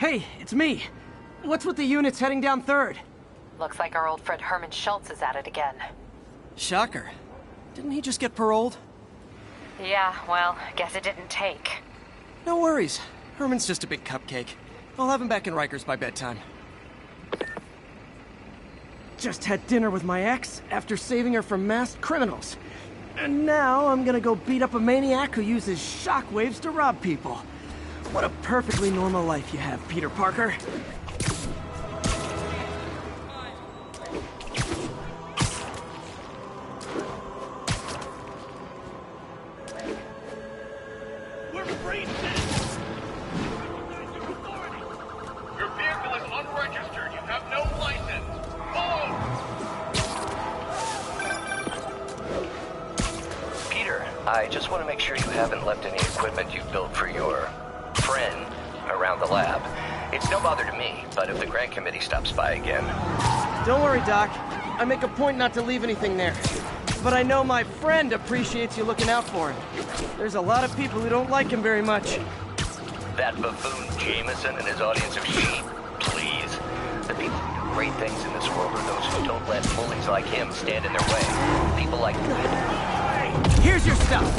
Hey, it's me. What's with the units heading down 3rd? Looks like our old friend Herman Schultz is at it again. Shocker. Didn't he just get paroled? Yeah, well, guess it didn't take. No worries. Herman's just a big cupcake. I'll have him back in Rikers by bedtime. Just had dinner with my ex after saving her from masked criminals. And now I'm gonna go beat up a maniac who uses shockwaves to rob people. What a perfectly normal life you have, Peter Parker. We're free citizens! Your vehicle is unregistered. You have no license. Move! Peter, I just want to make sure you haven't left any equipment you've built for your friend around the lab. It's no bother to me, but if the grant committee stops by again... Don't worry, Doc. I make a point not to leave anything there. But I know my friend appreciates you looking out for him. There's a lot of people who don't like him very much. That buffoon Jameson and his audience of sheep? Please. The people who do great things in this world are those who don't let bullies like him stand in their way. People like... Here's your stuff!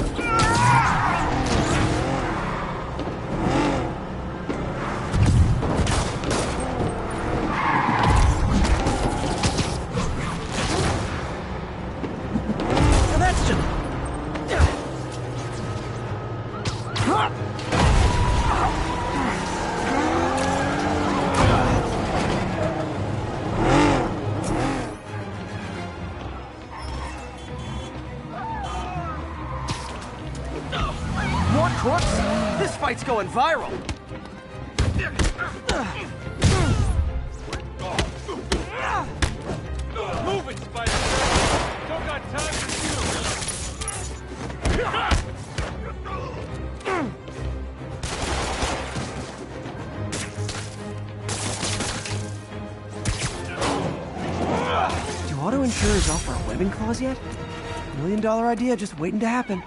More crooks? This fight's going viral. Move it, Spider-Man! Don't got time for you! Do auto insurers offer a webbing clause yet? $1 million idea just waiting to happen.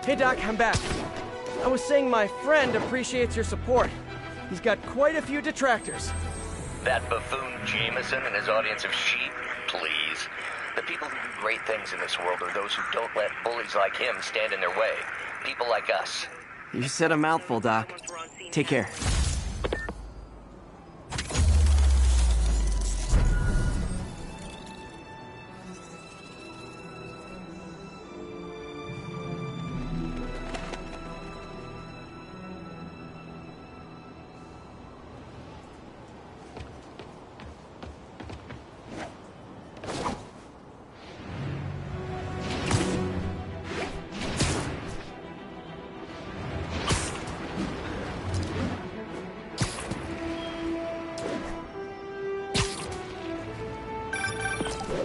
Hey Doc, I'm back. I was saying my friend appreciates your support. He's got quite a few detractors. That buffoon Jameson and his audience of sheep? Please. The people who do great things in this world are those who don't let bullies like him stand in their way. People like us. You said a mouthful, Doc. Take care.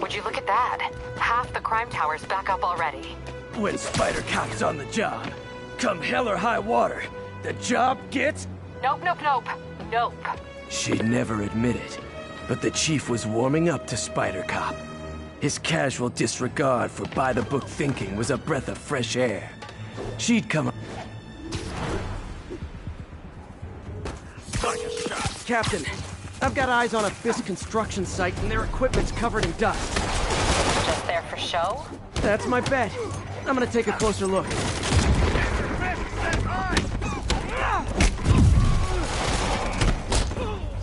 Would you look at that? Half the crime tower's back up already. When Spider Cop's on the job, come hell or high water, the job gets... Nope, nope, nope. Nope. She'd never admit it, but the chief was warming up to Spider Cop. His casual disregard for by-the-book thinking was a breath of fresh air. She'd come... Captain, I've got eyes on a Fisk construction site and their equipment's covered in dust. Just there for show? That's my bet. I'm gonna take a closer look.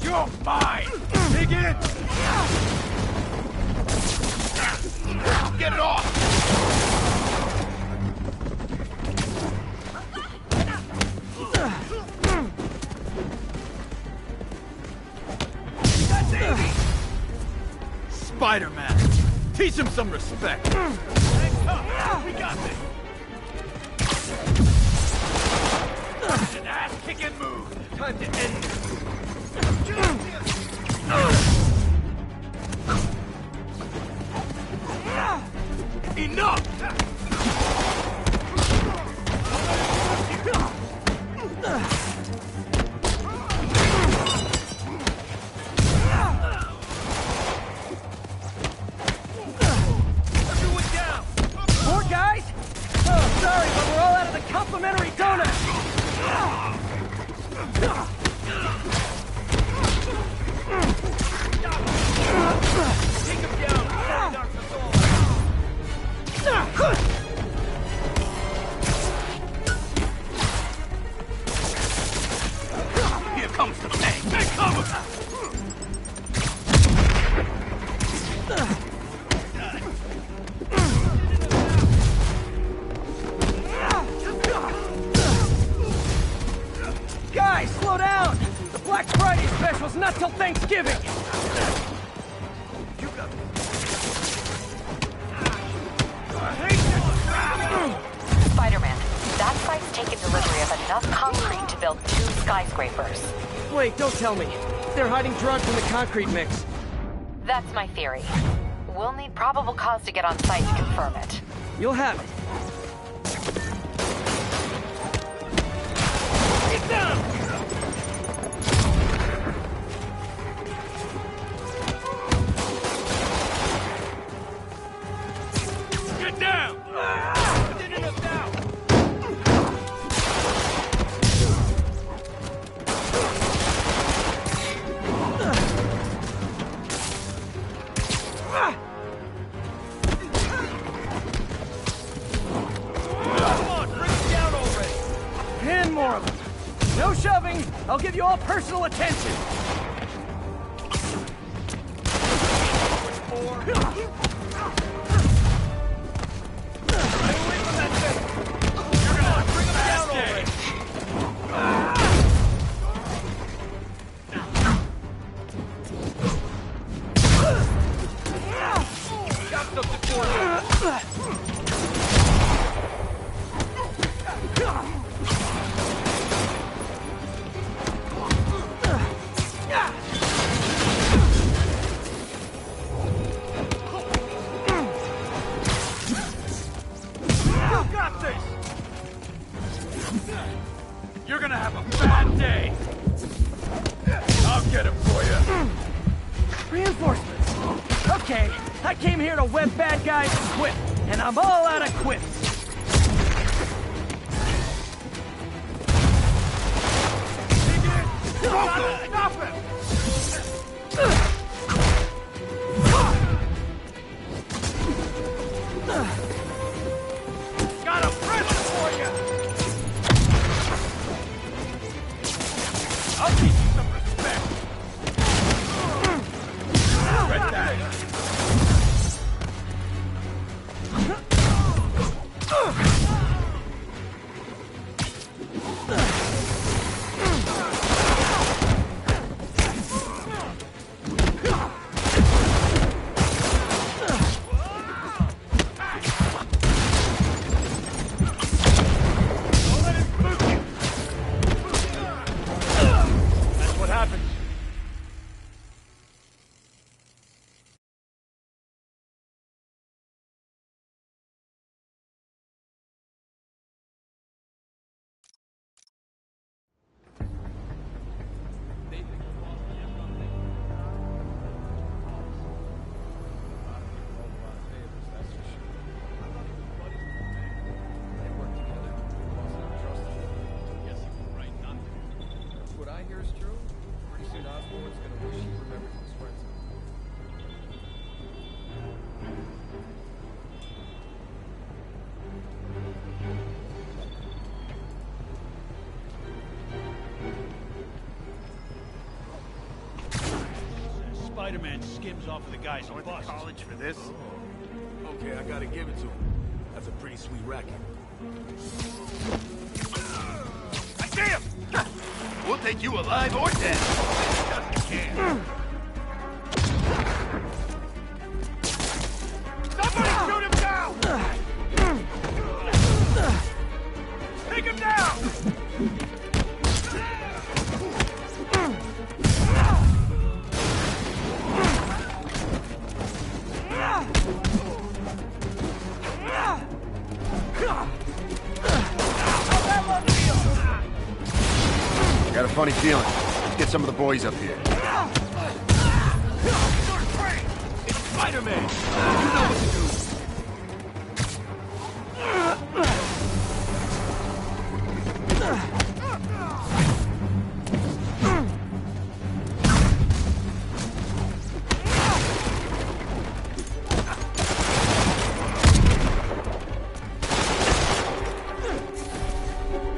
You're mine! Dig in! Get it off! That's easy! Spider-Man! Teach him some respect! We got this! An ass-kicking move! Time to end this! Not till Thanksgiving! Spider-Man, that site's taken delivery of enough concrete to build 2 skyscrapers. Wait, don't tell me. They're hiding drugs in the concrete mix. That's my theory. We'll need probable cause to get on site to confirm it. You'll have it. Get down! Get down! I did enough now! Come on, bring it down already! 10 more of them. No shoving. I'll give you all personal attention. You're gonna have a bad day. I'll get him for you. Reinforcements. Okay, I came here to web bad guys and quit, and I'm all out of quips. Stop him! Got a present for you! I'll teach you some respect. Red tag. That's what happens. What I hear is true. Pretty soon Osborn's gonna wish he remembered his friends. Spider-Man skims off of the guys on bus. College for this? Okay, I gotta give it to him. That's a pretty sweet racket. I see him! We'll take you alive or dead. Just can. Somebody shoot him down! Take him down! Got a funny feeling. Let's get some of the boys up here. It's Spider-Man! You know what to do!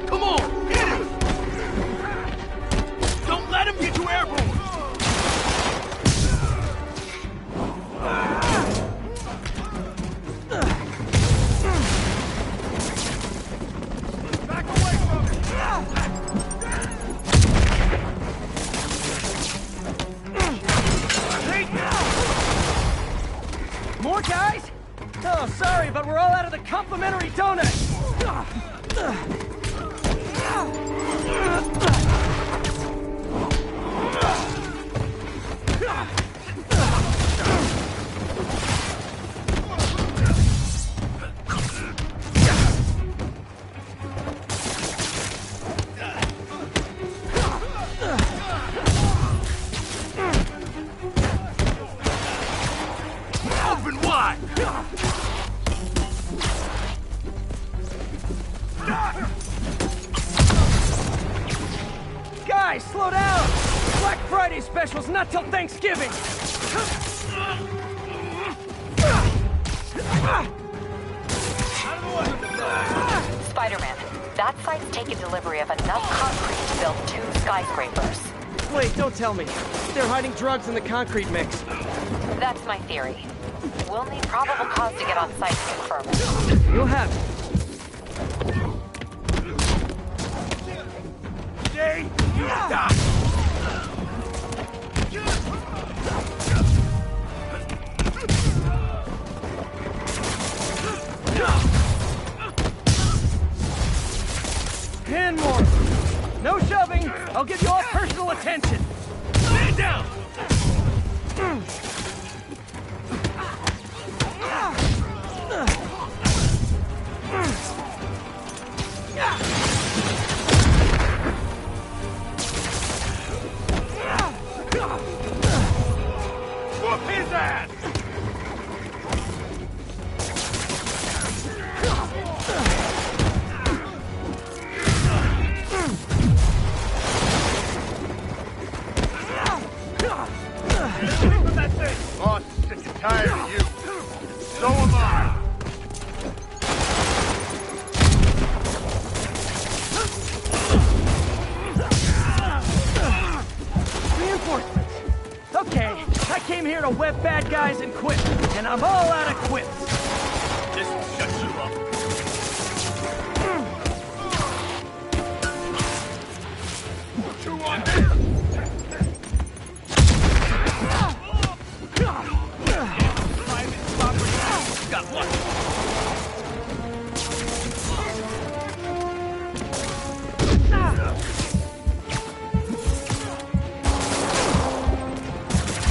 Come on, hit him! Don't let him get you airborne! guys? Oh, sorry, but we're all out of the complimentary donuts. Open wide! Guys, slow down! Black Friday special's not till Thanksgiving! Spider-Man, that site's taken delivery of enough concrete to build 2 skyscrapers. Wait, don't tell me. They're hiding drugs in the concrete mix. That's my theory. We'll need probable cause to get on site to confirm it. You'll have it. Jay, you stop! And more. No shoving. I'll give you all personal attention. Stand down! Whoop his ass! Boss is sick and tired of you. So am I. Reinforcements. Okay, I came here to web bad guys and quit, and I'm all out of quips. This will shut you up. Two on there. Got one.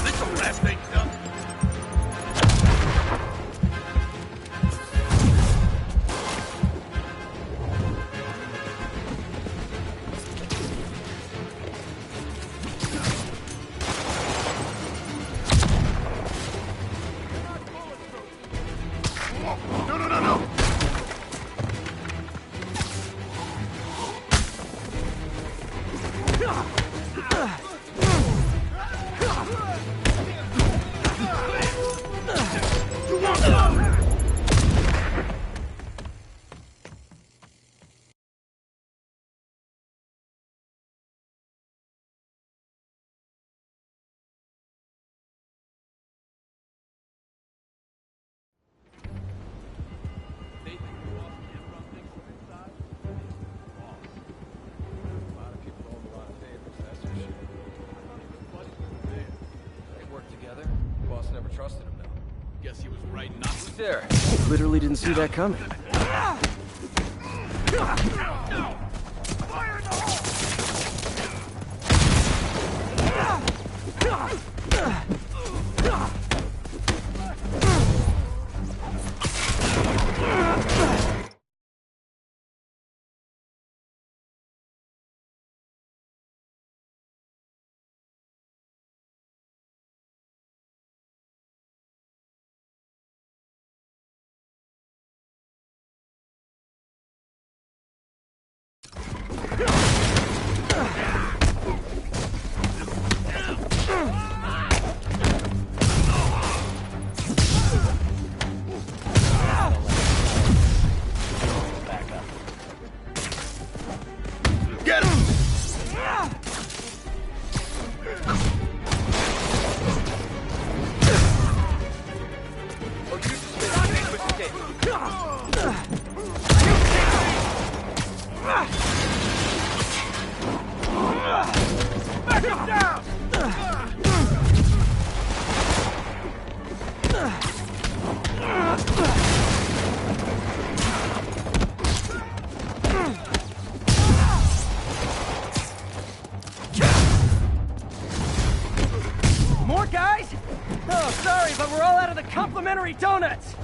This will wrap things up. No, no, no, no! Never trusted him, though. Guess he was right not to. There. Literally didn't see that coming. more, guys? Oh, sorry, but we're all out of the complimentary donuts.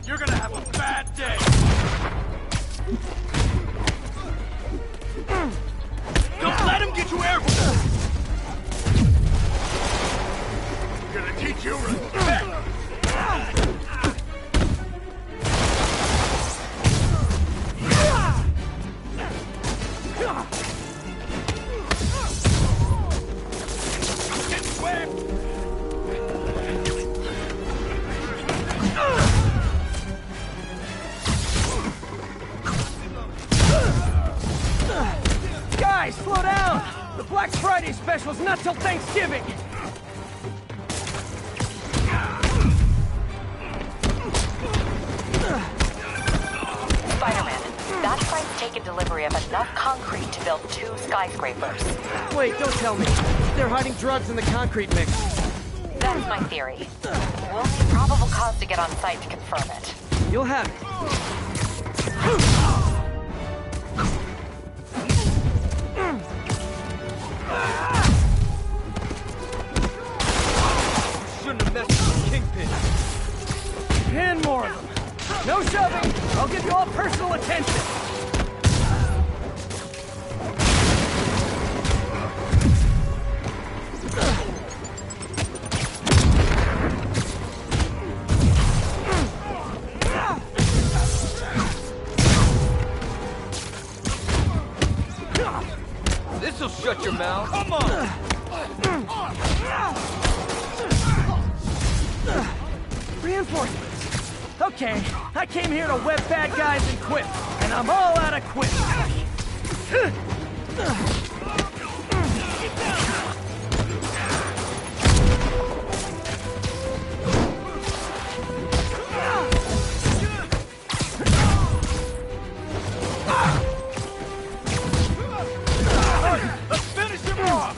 You're gonna have a bad day. Don't let him get you airborne. We're gonna teach you respect. Guys, slow down! The Black Friday special's not till Thanksgiving! Spider-Man, that site's taken delivery of enough concrete to build 2 skyscrapers. Wait, don't tell me. They're hiding drugs in the concrete mix. That's my theory. We'll need probable cause to get on site to confirm it. You'll have it. Shouldn't have messed with the Kingpin. And more of them. No shoving! I'll give you all personal attention! This'll shut your mouth. Come on! Reinforcements. Okay, I came here to web bad guys and quip, and I'm all out of quip. Let's finish him off.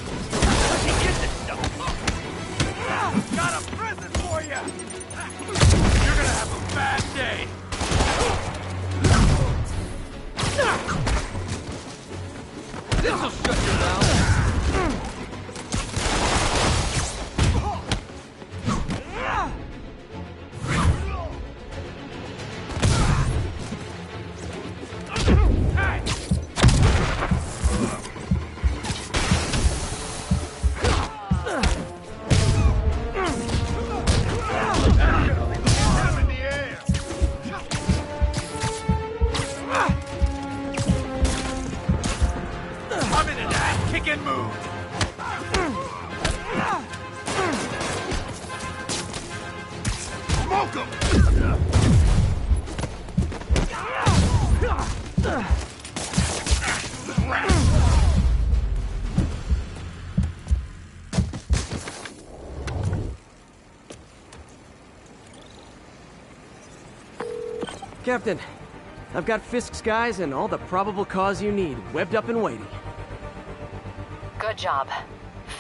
Let me get this stuff. Got a present for you. You're gonna have a bad day. This'll shut your mouth. I'm in the air. I'm in an ass-kicking mood. Smoke him. Captain, I've got Fisk's guys and all the probable cause you need, webbed up and waiting. Good job.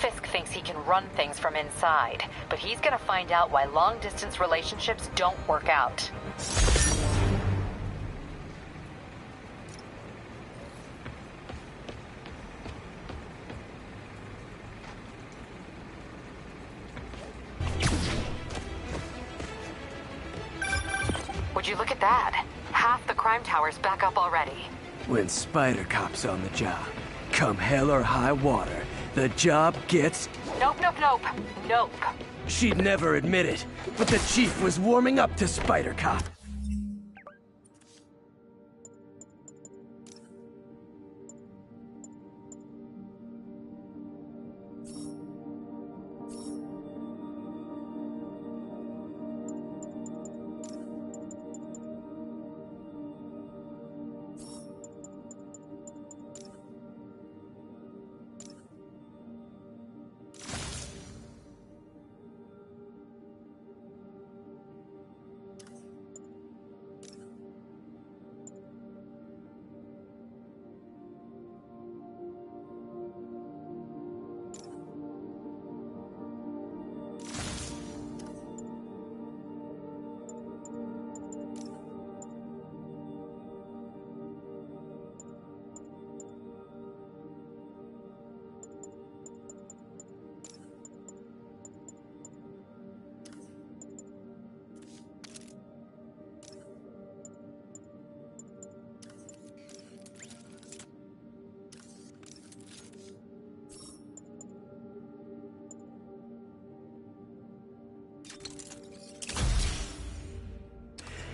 Fisk thinks he can run things from inside, but he's gonna find out why long-distance relationships don't work out. Would you look at that? Half the crime tower's back up already. When Spider Cop's on the job, come hell or high water, the job gets... Nope, nope, nope. Nope. She'd never admit it, but the Chief was warming up to Spider Cop.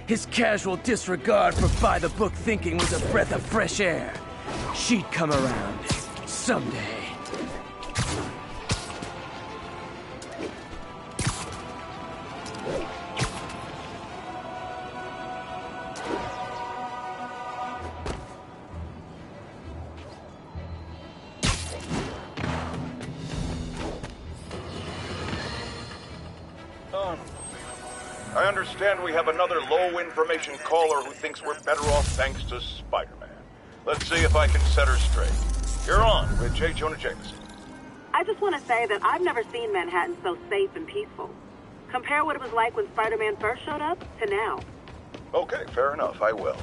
His casual disregard for by-the-book thinking was a breath of fresh air. She'd come around someday. I understand we have another low-information caller who thinks we're better off thanks to Spider-Man. Let's see if I can set her straight. You're on with J. Jonah Jameson. I just want to say that I've never seen Manhattan so safe and peaceful. Compare what it was like when Spider-Man first showed up to now. Okay, fair enough, I will.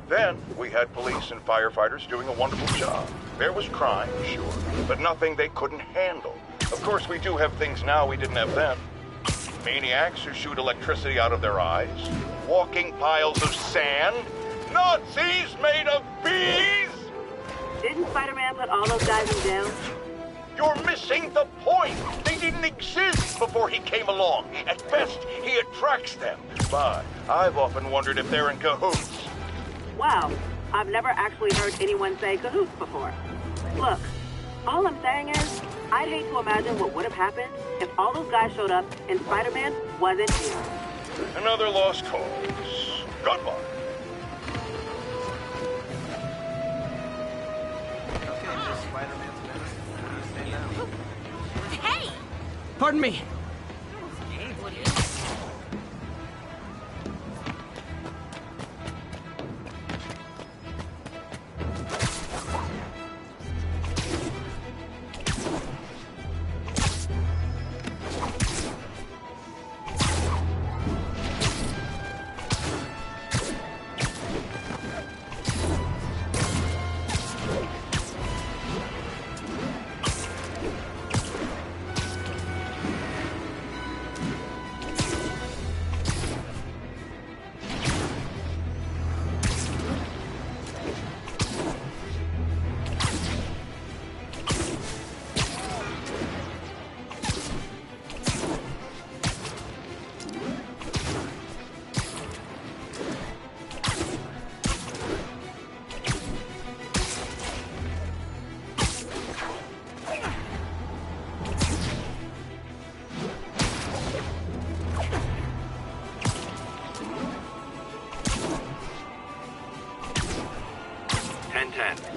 Then, we had police and firefighters doing a wonderful job. There was crime, sure, but nothing they couldn't handle. Of course, we do have things now we didn't have then. Maniacs who shoot electricity out of their eyes, walking piles of sand, Nazis made of bees! Didn't Spider-Man put all those guys in jail? You're missing the point! They didn't exist before he came along. At best, he attracts them. But I've often wondered if they're in cahoots. Wow, I've never actually heard anyone say cahoots before. Look, all I'm saying is, I'd hate to imagine what would have happened if all those guys showed up and Spider-Man wasn't here. Another lost cause. Goodbye. Okay, just Spider-Man's medicine. What do you say now? Hey! Pardon me.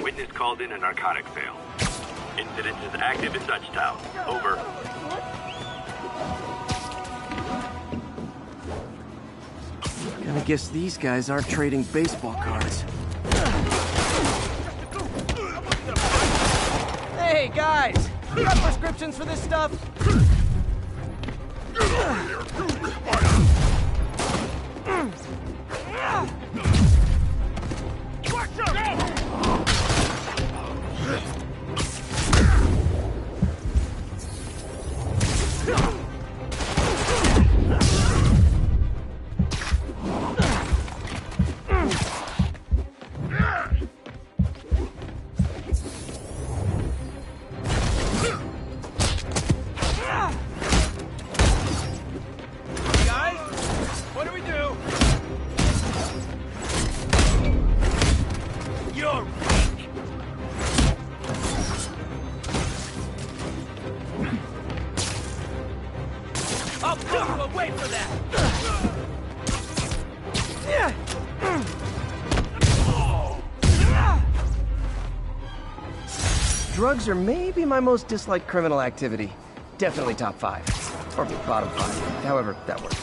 Witness called in a narcotic fail. Incident is active in Dutchtown. Over. Gotta guess these guys aren't trading baseball cards. Hey, guys! You got prescriptions for this stuff? Drugs are maybe my most disliked criminal activity. Definitely top 5. Or bottom 5. However that works.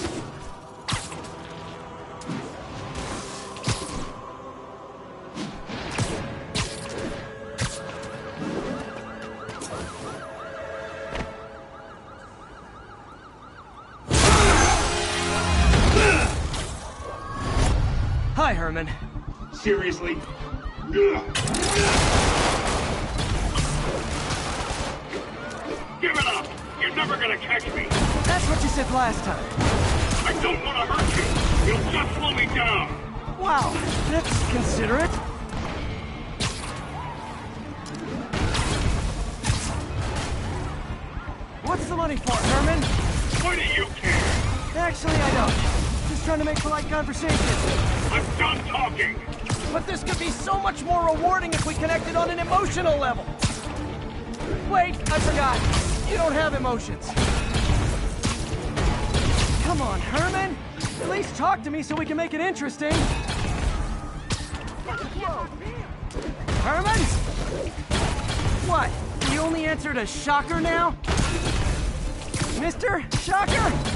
Hi, Herman. Seriously? Give it up! You're never gonna catch me! That's what you said last time. I don't want to hurt you! You'll just slow me down! Wow, that's considerate. What's the money for, Herman? Why do you care? Actually, I don't. Just trying to make polite conversation. I'm done talking! But this could be so much more rewarding if we connected on an emotional level. Wait, I forgot. You don't have emotions. Come on, Herman. At least talk to me so we can make it interesting. Herman? What? You only answered a shocker now? Mr. Shocker?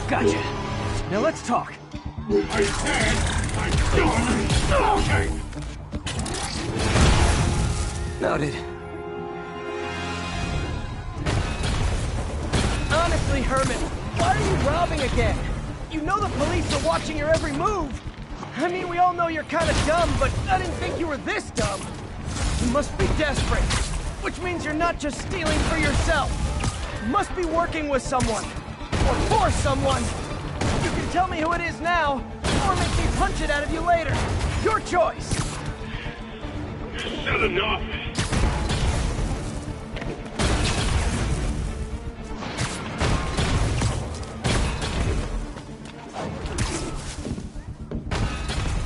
Gotcha. Now let's talk. I said I'm done talking! Noted. Honestly, Herman, why are you robbing again? You know the police are watching your every move. I mean, we all know you're kind of dumb, but I didn't think you were this dumb. You must be desperate, which means you're not just stealing for yourself. You must be working with someone. Or for someone. You can tell me who it is now, or make me punch it out of you later. Your choice. Said enough!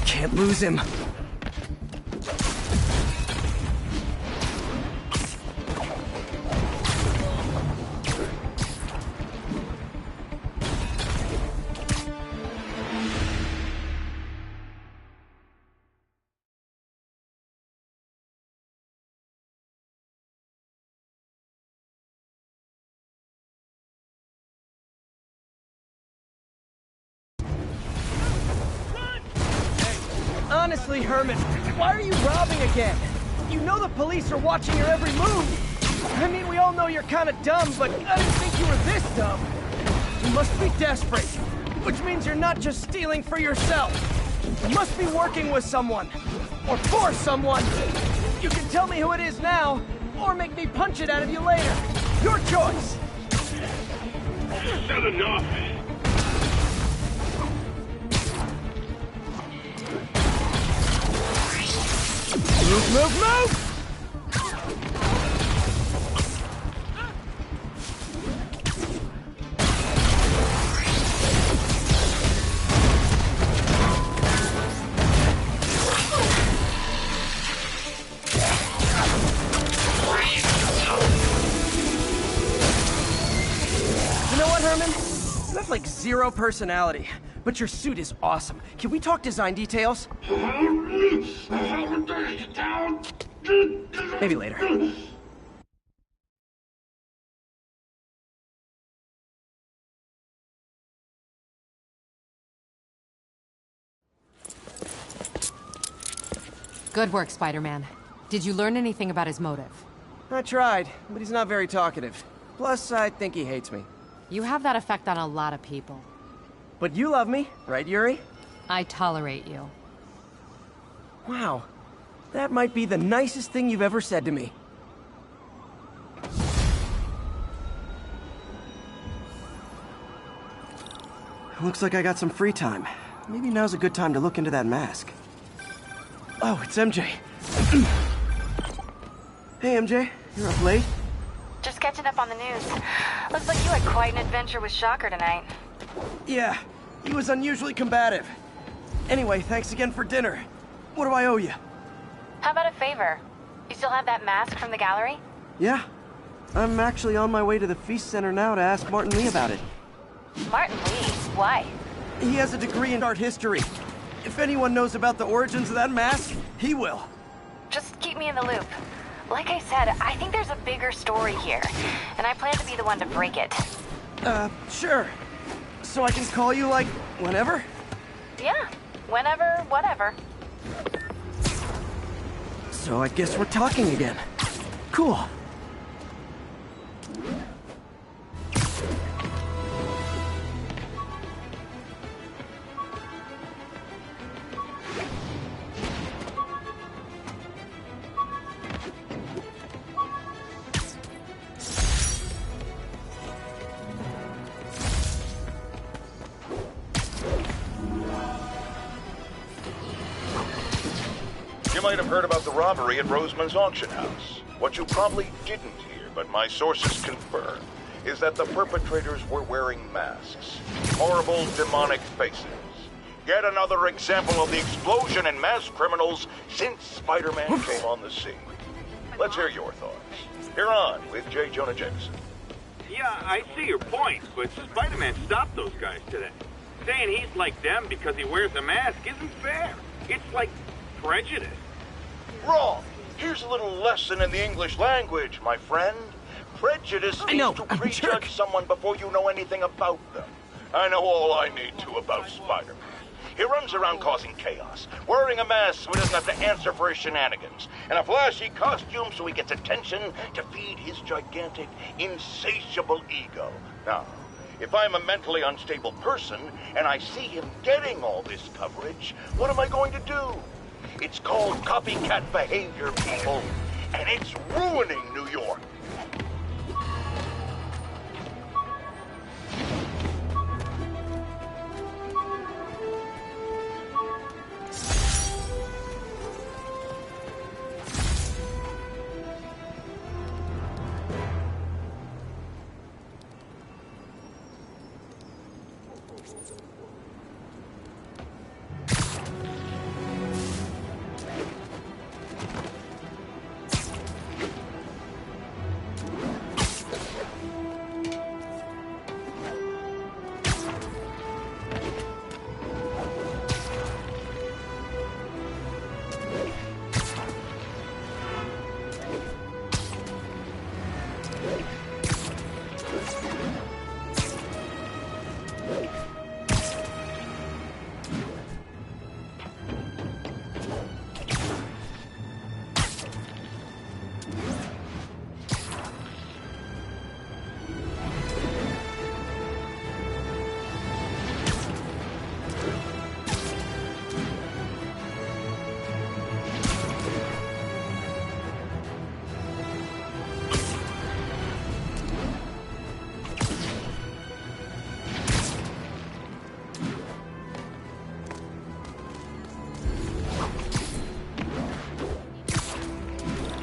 Can't lose him. Honestly, Herman, why are you robbing again? You know the police are watching your every move. I mean, we all know you're kind of dumb, but I didn't think you were this dumb. You must be desperate, which means you're not just stealing for yourself. You must be working with someone, or for someone. You can tell me who it is now, or make me punch it out of you later. Your choice. Said enough! Move, move, move! You know what, Herman? You have like zero personality, but your suit is awesome. Can we talk design details? Maybe later. Good work, Spider-Man. Did you learn anything about his motive? I tried, but he's not very talkative. Plus, I think he hates me. You have that effect on a lot of people. But you love me, right, Yuri? I tolerate you. Wow. That might be the nicest thing you've ever said to me. Looks like I got some free time. Maybe now's a good time to look into that mask. Oh, it's MJ. Hey, MJ. You're up late? Just catching up on the news. Looks like you had quite an adventure with Shocker tonight. Yeah, he was unusually combative. Anyway, thanks again for dinner. What do I owe you? How about a favor? You still have that mask from the gallery? Yeah. I'm actually on my way to the Feast Center now to ask Martin Lee about it. Martin Lee? Why? He has a degree in art history. If anyone knows about the origins of that mask, he will. Just keep me in the loop. Like I said, I think there's a bigger story here, and I plan to be the one to break it. Sure. So I can call you, like, whenever? Yeah, whenever, whatever. So I guess we're talking again. Cool. You might have heard about the robbery at Roseman's auction house. What you probably didn't hear, but my sources confirm, is that the perpetrators were wearing masks. Horrible, demonic faces. Yet another example of the explosion in mass criminals since Spider-Man came on the scene. Let's hear your thoughts. You're on with J. Jonah Jameson. Yeah, I see your point, but Spider-Man stopped those guys today. Saying he's like them because he wears a mask isn't fair. It's like prejudice. Wrong. Here's a little lesson in the English language, my friend. Prejudice means to prejudge someone before you know anything about them. I know all I need to about Spider-Man. He runs around causing chaos, wearing a mask so he doesn't have to answer for his shenanigans, and a flashy costume so he gets attention to feed his gigantic, insatiable ego. Now, if I'm a mentally unstable person and I see him getting all this coverage, what am I going to do? It's called copycat behavior, people, and it's ruining New York.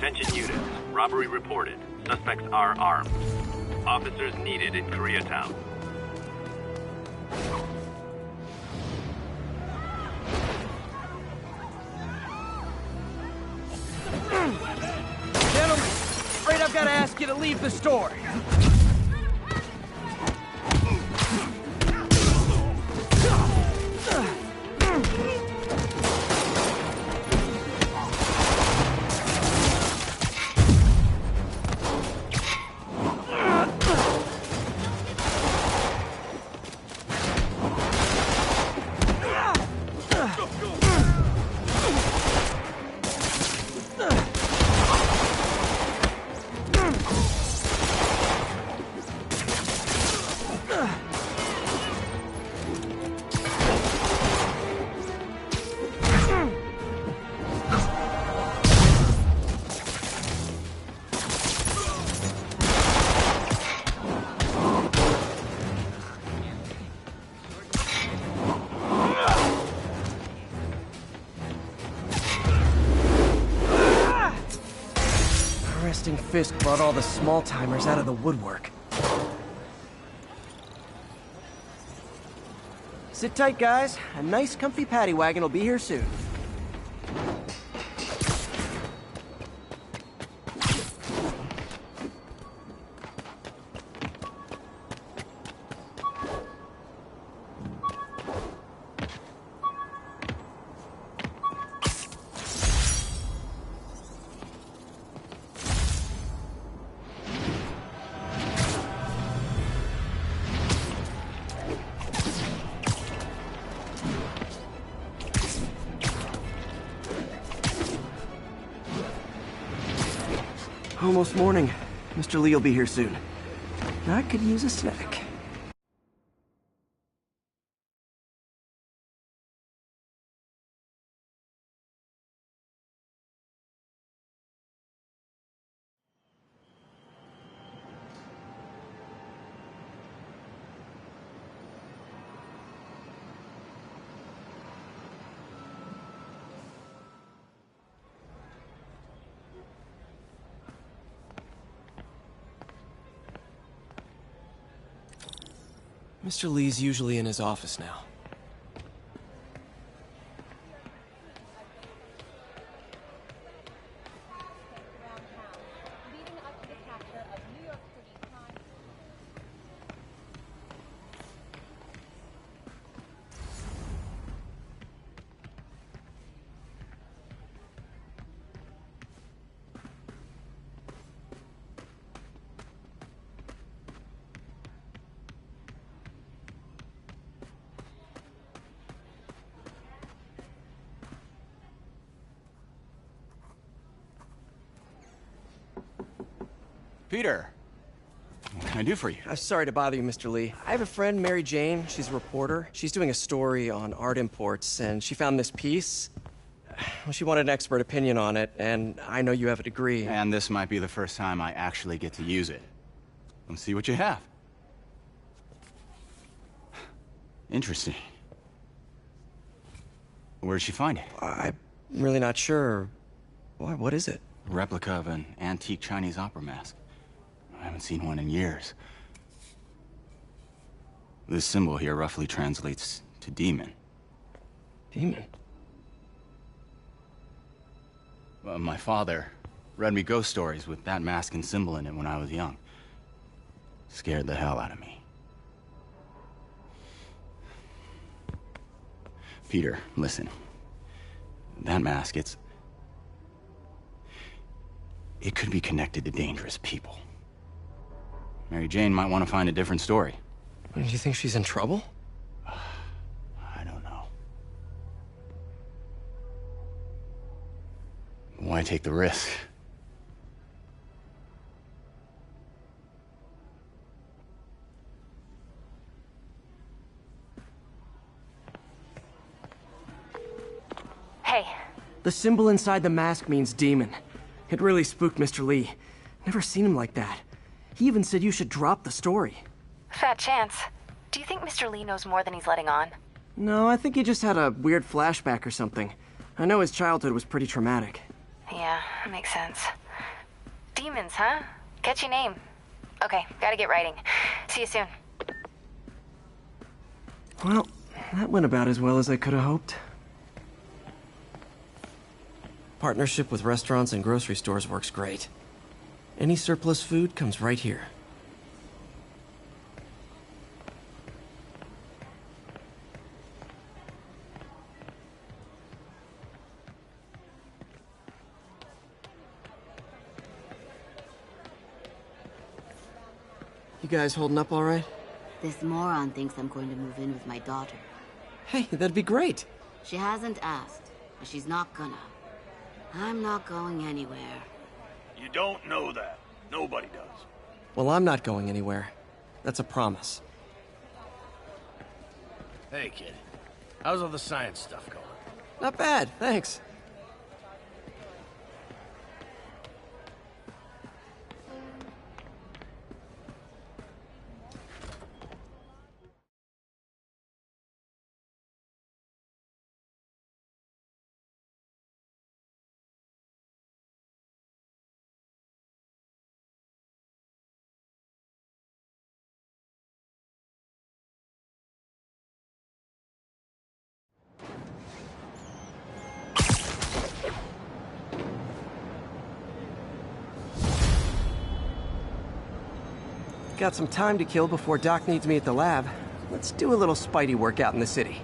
Attention units. Robbery reported. Suspects are armed. Officers needed in Koreatown. Gentlemen, afraid I've got to ask you to leave the store. Fisk brought all the small-timers out of the woodwork. Sit tight, guys. A nice, comfy paddy wagon will be here soon. Almost morning. Mr. Lee will be here soon. I could use a snack. Mr. Lee's usually in his office now. Peter, what can I do for you? Sorry to bother you, Mr. Lee. I have a friend, Mary Jane. She's a reporter. She's doing a story on art imports, and she found this piece. Well, she wanted an expert opinion on it, and I know you have a degree. And this might be the first time I actually get to use it. Let's see what you have. Interesting. Where did she find it? I'm really not sure. What is it? A replica of an antique Chinese opera mask. I haven't seen one in years. This symbol here roughly translates to demon. Demon? Well, my father read me ghost stories with that mask and symbol in it when I was young. Scared the hell out of me. Peter, listen. That mask, it could be connected to dangerous people. Mary Jane might want to find a different story. Do you think she's in trouble? I don't know. Why take the risk? Hey. The symbol inside the mask means demon. It really spooked Mr. Lee. Never seen him like that. He even said you should drop the story. Fat chance. Do you think Mr. Lee knows more than he's letting on? No, I think he just had a weird flashback or something. I know his childhood was pretty traumatic. Yeah, makes sense. Demons, huh? Catchy name. Okay, gotta get writing. See you soon. Well, that went about as well as I could have hoped. Partnership with restaurants and grocery stores works great. Any surplus food comes right here. You guys holding up all right? This moron thinks I'm going to move in with my daughter. Hey, that'd be great. She hasn't asked, but she's not gonna. I'm not going anywhere. You don't know that. Nobody does. Well, I'm not going anywhere. That's a promise. Hey, kid. How's all the science stuff going? Not bad, thanks. Got some time to kill before Doc needs me at the lab. Let's do a little Spidey workout in the city.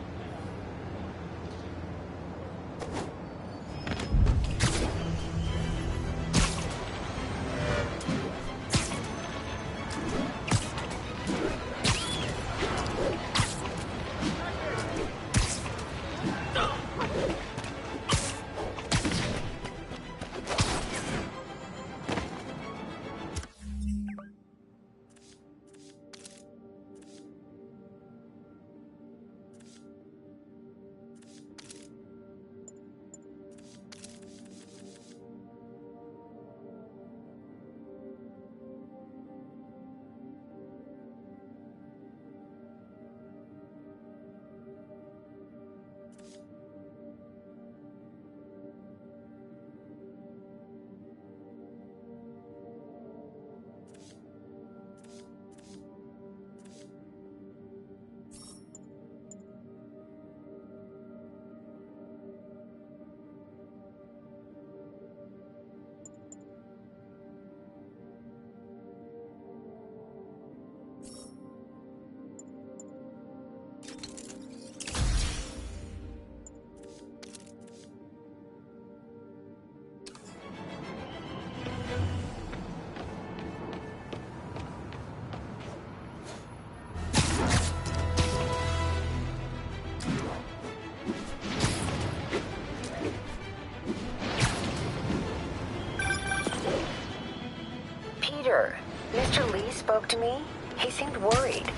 Peter, Mr. Lee spoke to me. He seemed worried.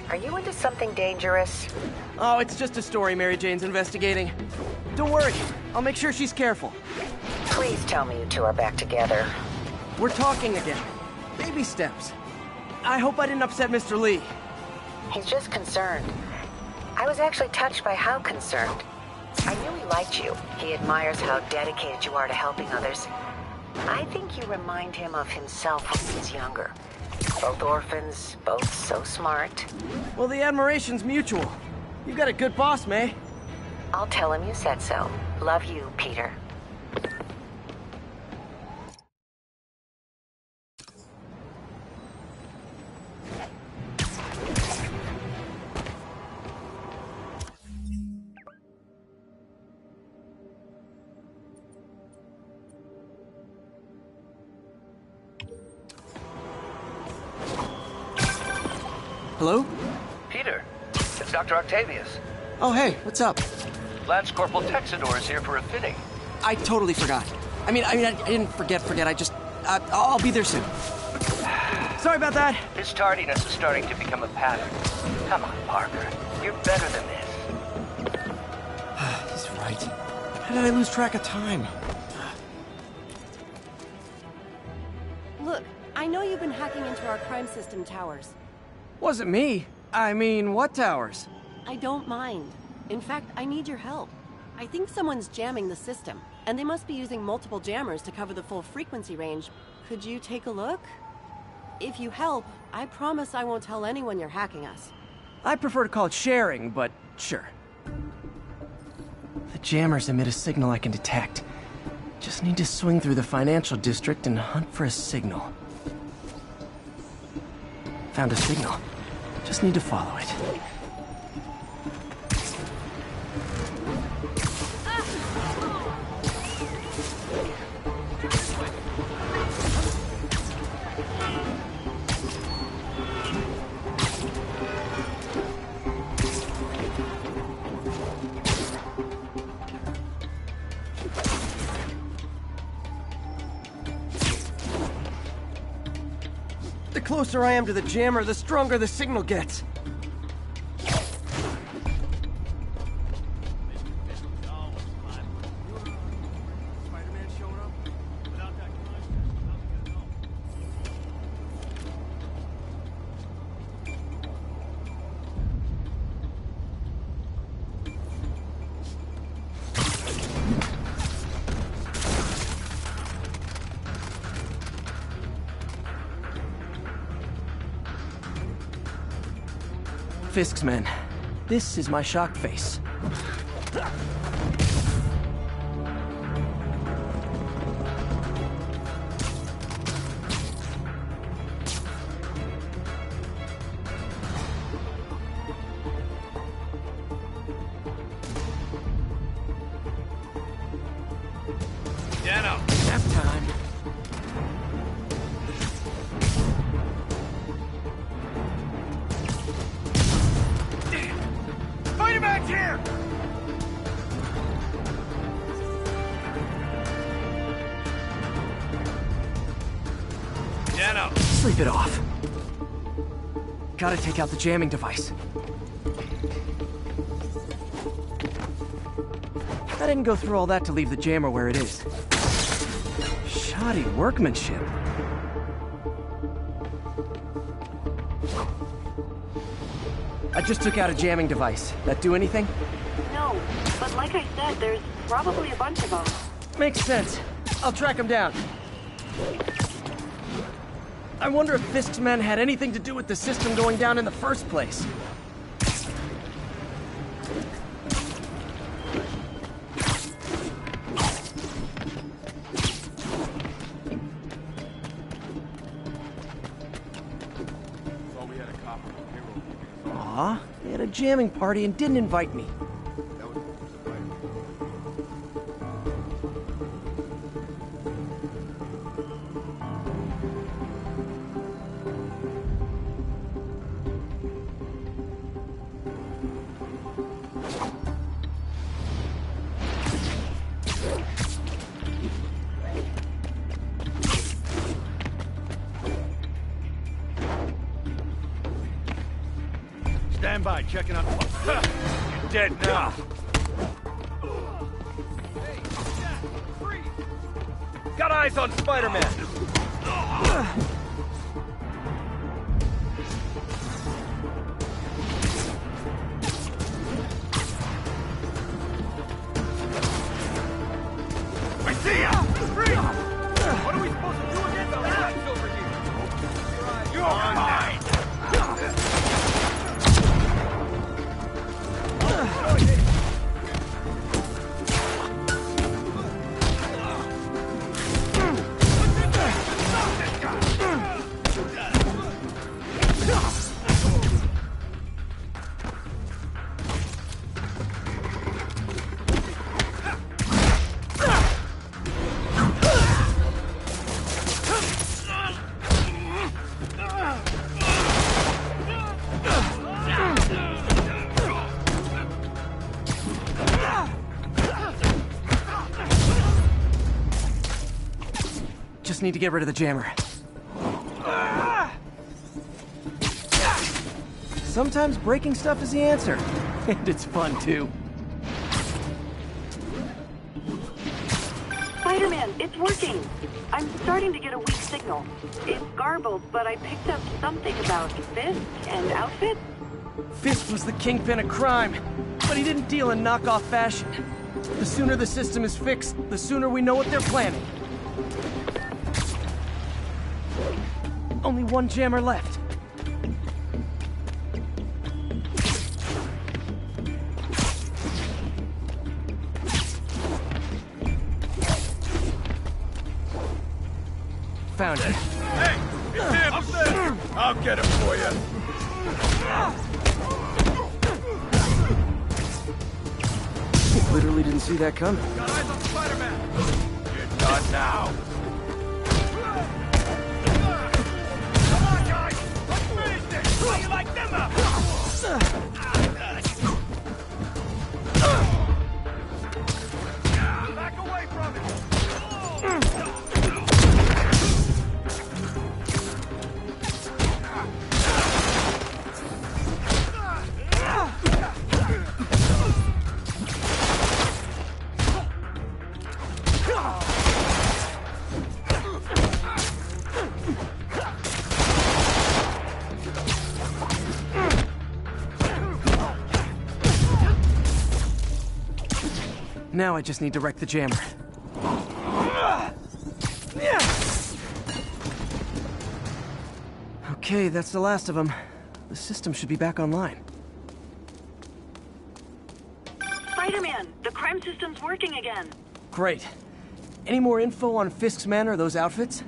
Are you into something dangerous? Oh, it's just a story Mary Jane's investigating. Don't worry, I'll make sure she's careful. Please tell me you two are back together. We're talking again. Baby steps. I hope I didn't upset Mr. Lee. He's just concerned. I was actually touched by how concerned. I knew he liked you. He admires how dedicated you are to helping others. I think you remind him of himself when he was younger. Both orphans, both so smart. Well, the admiration's mutual. You got a good boss, May. I'll tell him you said so. Love you, Peter. Hello? Peter, it's Dr. Octavius. Oh, hey, what's up? Lance Corporal Texador is here for a fitting. I totally forgot. I didn't forget. I'll be there soon. Sorry about that. His tardiness is starting to become a pattern. Come on, Parker. You're better than this. He's right. How did I lose track of time? Look, I know you've been hacking into our crime system towers. Wasn't me. I mean, what towers? I don't mind. In fact, I need your help. I think someone's jamming the system, and they must be using multiple jammers to cover the full frequency range. Could you take a look? If you help, I promise I won't tell anyone you're hacking us. I prefer to call it sharing, but sure. The jammers emit a signal I can detect. Just need to swing through the financial district and hunt for a signal. Found a signal. Just need to follow it. The closer I am to the jammer, the stronger the signal gets. Fisk's men. This is my shock face. Dano! Nap time. Fight back here! Dano! Sleep it off. Gotta take out the jamming device. I didn't go through all that to leave the jammer where it is. Shoddy workmanship. I just took out a jamming device. That do anything? No, but like I said, there's probably a bunch of them. Makes sense. I'll track them down. I wonder if Fisk's men had anything to do with the system going down in the first place. Aw, they had a jamming party and didn't invite me. Stand by, checking up. You're dead now. Got eyes on Spider-Man. I see ya! Freeze! What are we supposed to do against the rats over here? You're mine! Just need to get rid of the jammer. Sometimes breaking stuff is the answer. And it's fun, too. Spider-Man, it's working. I'm starting to get a weak signal. It's garbled, but I picked up something about Fisk and outfit. Fisk was the kingpin of crime, but he didn't deal in knockoff fashion. The sooner the system is fixed, the sooner we know what they're planning. Only one jammer left. Found it. Hey! It's him! Up there! I'll get him for you. Literally didn't see that coming. Got eyes on Spider-Man! You're done now! Come on, guys! Let's finish this! How you like them up? Back away from it! Now I just need to wreck the jammer. Okay, that's the last of them. The system should be back online. Spider-Man, the crime system's working again. Great. Any more info on Fisk's men or those outfits?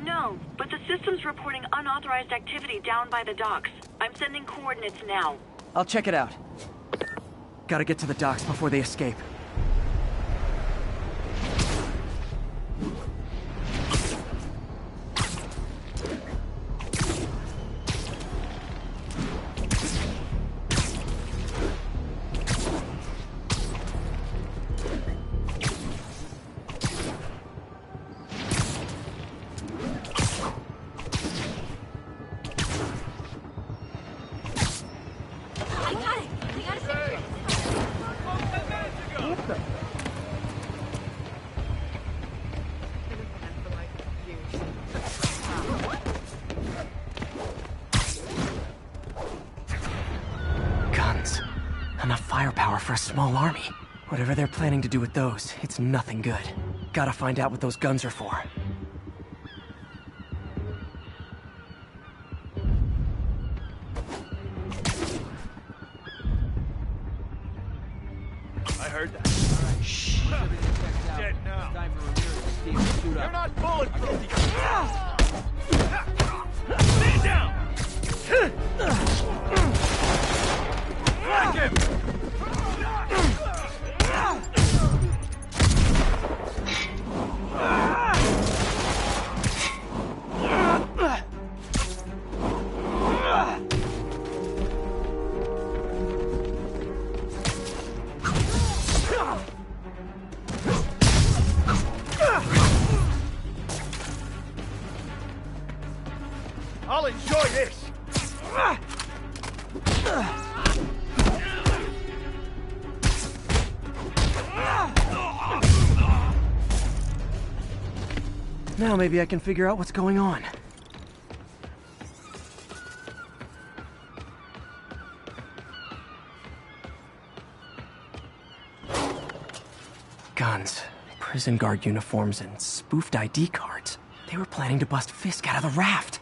No, but the system's reporting unauthorized activity down by the docks. I'm sending coordinates now. I'll check it out. Gotta get to the docks before they escape. Guns. Enough firepower for a small army. Whatever they're planning to do with those, it's nothing good. Gotta find out what those guns are for. I heard that. All right. Shh. Dead now. Time for Ramirez to suit up. You're not bulletproof. Stand down. Flank him. I'll enjoy this! Now maybe I can figure out what's going on. Guns, prison guard uniforms, and spoofed ID cards. They were planning to bust Fisk out of the raft.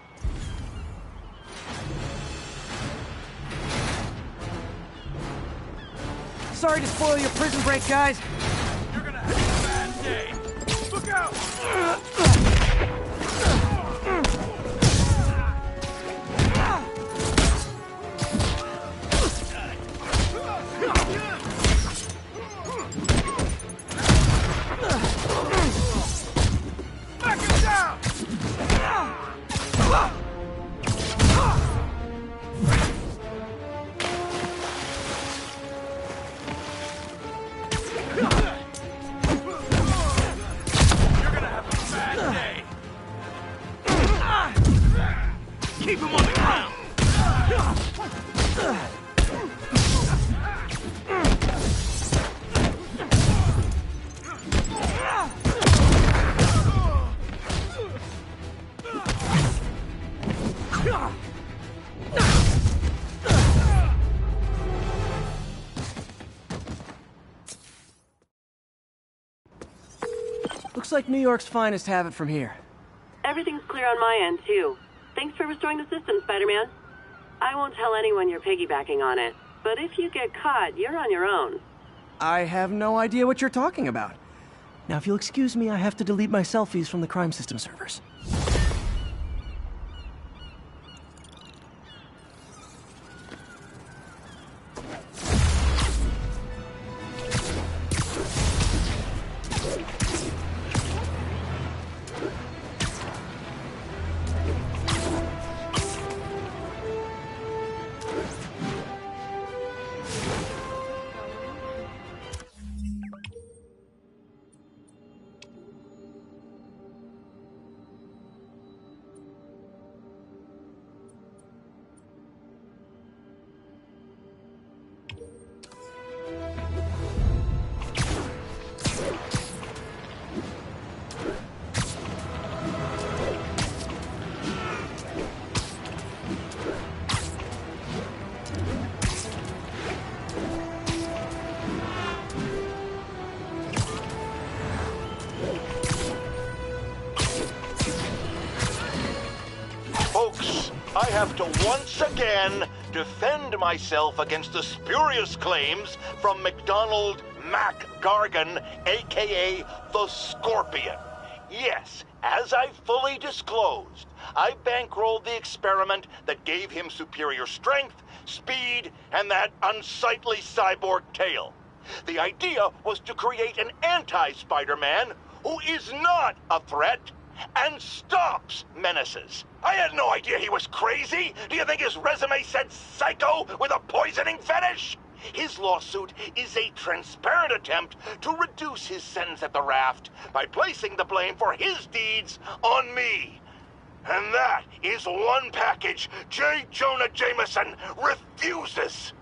Sorry to spoil your prison break, guys. You're gonna have a bad day. Look out! Back him down! Keep him on the ground! Looks like New York's finest have it from here. Everything's clear on my end, too. Thanks for restoring the system, Spider-Man. I won't tell anyone you're piggybacking on it, but if you get caught, you're on your own. I have no idea what you're talking about. Now, if you'll excuse me, I have to delete my selfies from the crime system servers. I have to once again defend myself against the spurious claims from McDonald Mac Gargan, aka the Scorpion. Yes, as I fully disclosed, I bankrolled the experiment that gave him superior strength, speed, and that unsightly cyborg tail. The idea was to create an anti-Spider-Man who is not a threat and stops menaces. I had no idea he was crazy. Do you think his resume said psycho with a poisoning fetish? His lawsuit is a transparent attempt to reduce his sentence at the raft by placing the blame for his deeds on me. And that is one package J. Jonah Jameson refuses.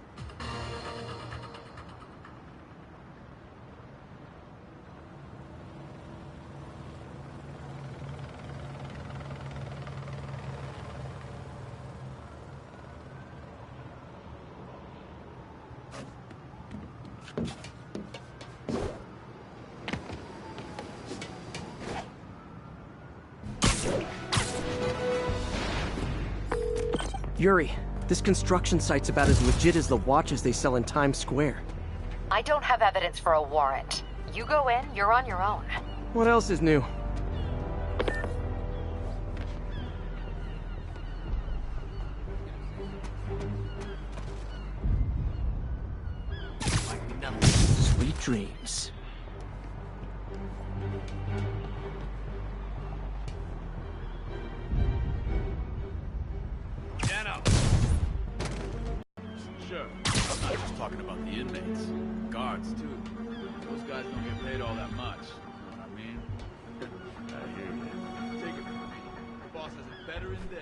Yuri, this construction site's about as legit as the watches they sell in Times Square. I don't have evidence for a warrant. You go in, you're on your own. What else is new? Sweet dreams. Sure. I'm not just talking about the inmates. Guards, too. Those guys don't get paid all that much. You know what I mean? I hear you. Take it from me. The boss has it better in there.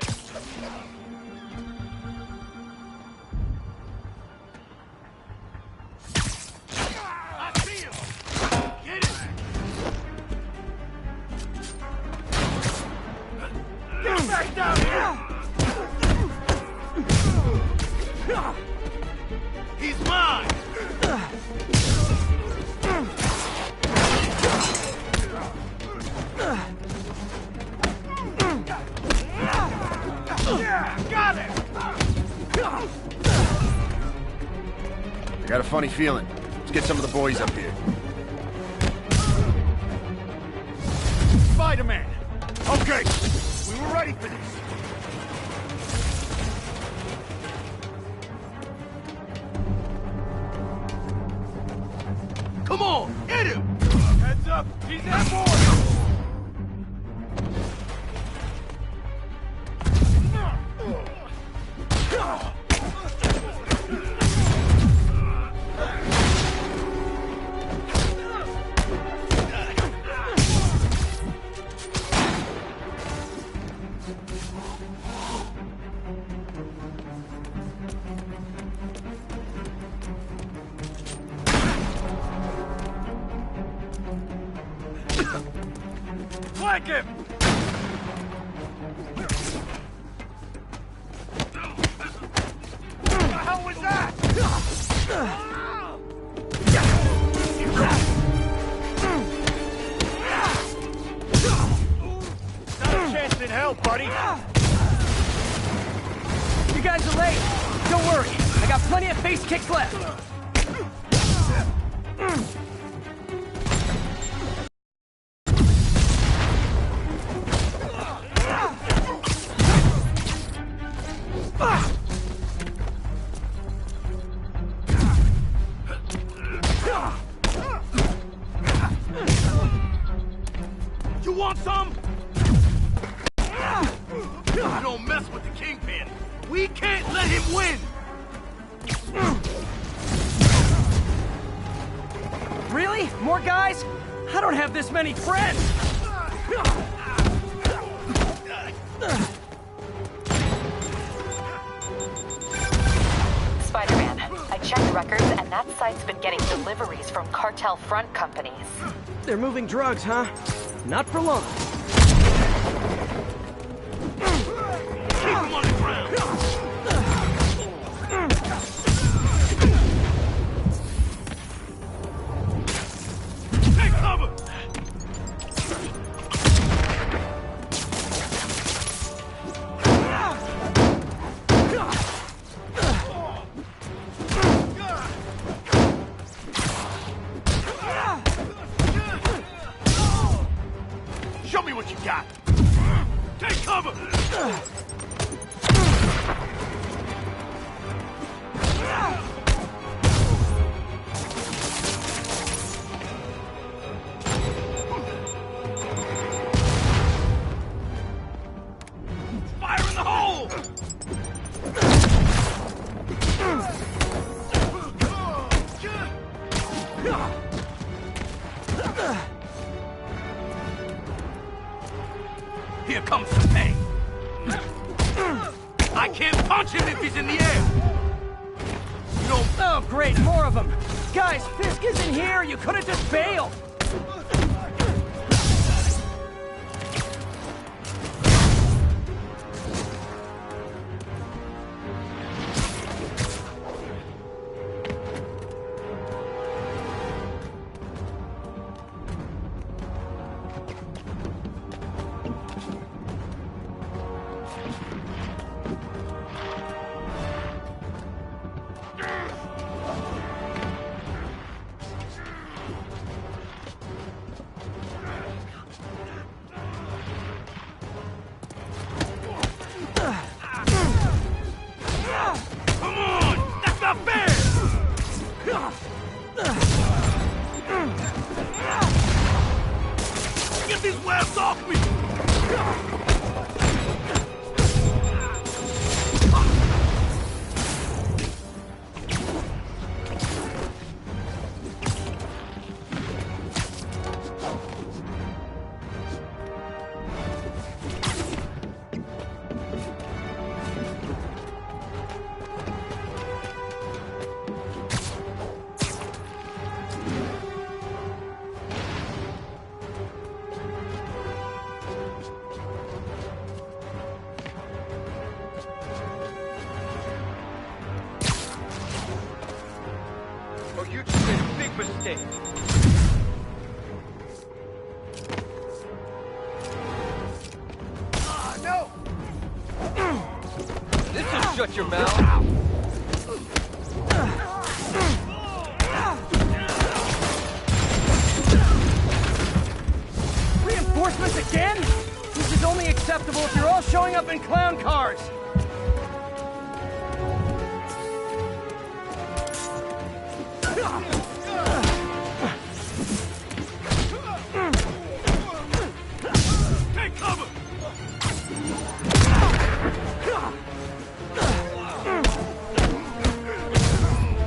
I see him! Get it! funny feeling. Let's get some of the boys up here. Spider-Man! Okay, we were ready for this. Come on, hit him! Heads up, he's airborne! Flank him! What the hell was that? Not a chance in hell, buddy. You guys are late. Don't worry. I got plenty of face kicks left. You want some? I don't mess with the Kingpin. We can't let him win! Really? More guys? I don't have this many friends! Spider-Man, I checked records and that site's been getting deliveries from cartel front companies. They're moving drugs, huh? Not for long. Keep him on the ground! Take cover! Show me what you got! Take cover! Fire in the hole! Here comes the pain. I can't punch him if he's in the air. You don't... Oh, great, more of them. Guys, Fisk isn't here. You could have just bailed. Get these webs off me! Oh, you just made a big mistake. No! This'll shut your mouth. Christmas again? This is only acceptable if you're all showing up in clown cars. Take cover!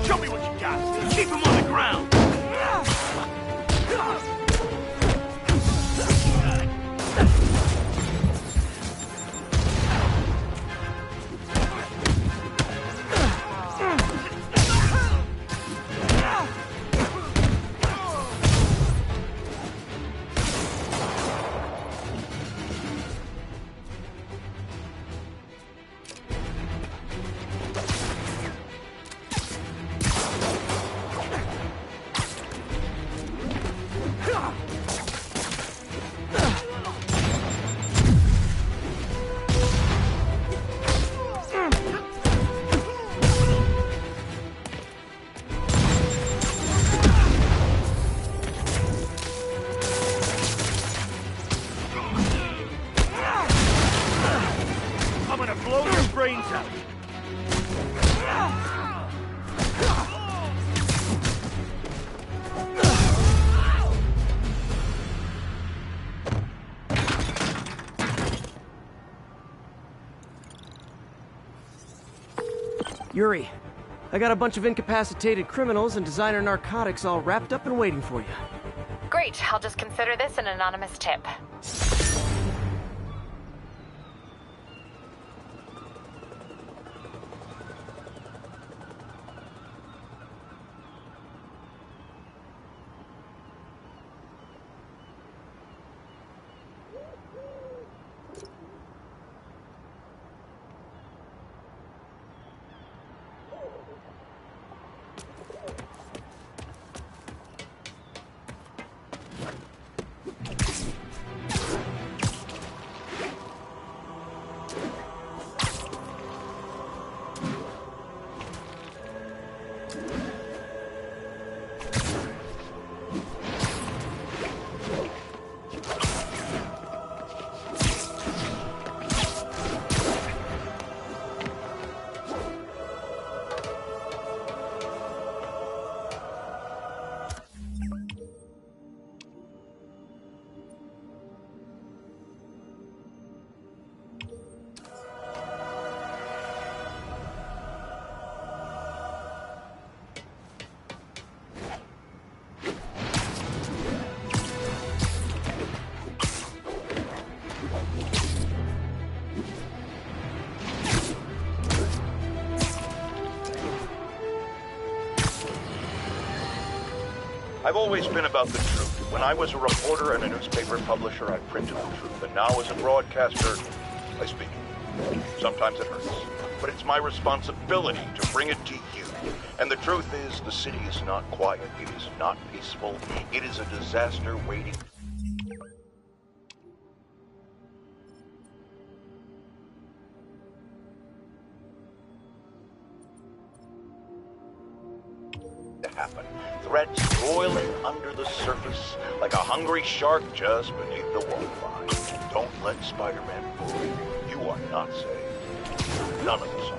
Show me what you got. Keep him on the ground. I'm gonna blow your brains out. Yuri, I got a bunch of incapacitated criminals and designer narcotics all wrapped up and waiting for you. Great, I'll just consider this an anonymous tip. I've always been about the truth. When I was a reporter and a newspaper publisher, I printed the truth. And now as a broadcaster, I speak it. Sometimes it hurts. But it's my responsibility to bring it to you. And the truth is, the city is not quiet. It is not peaceful. It is a disaster waiting to happen. Threats roiling under the surface like a hungry shark just beneath the waterline. Don't let Spider-Man fool you. You are not safe. None of us are.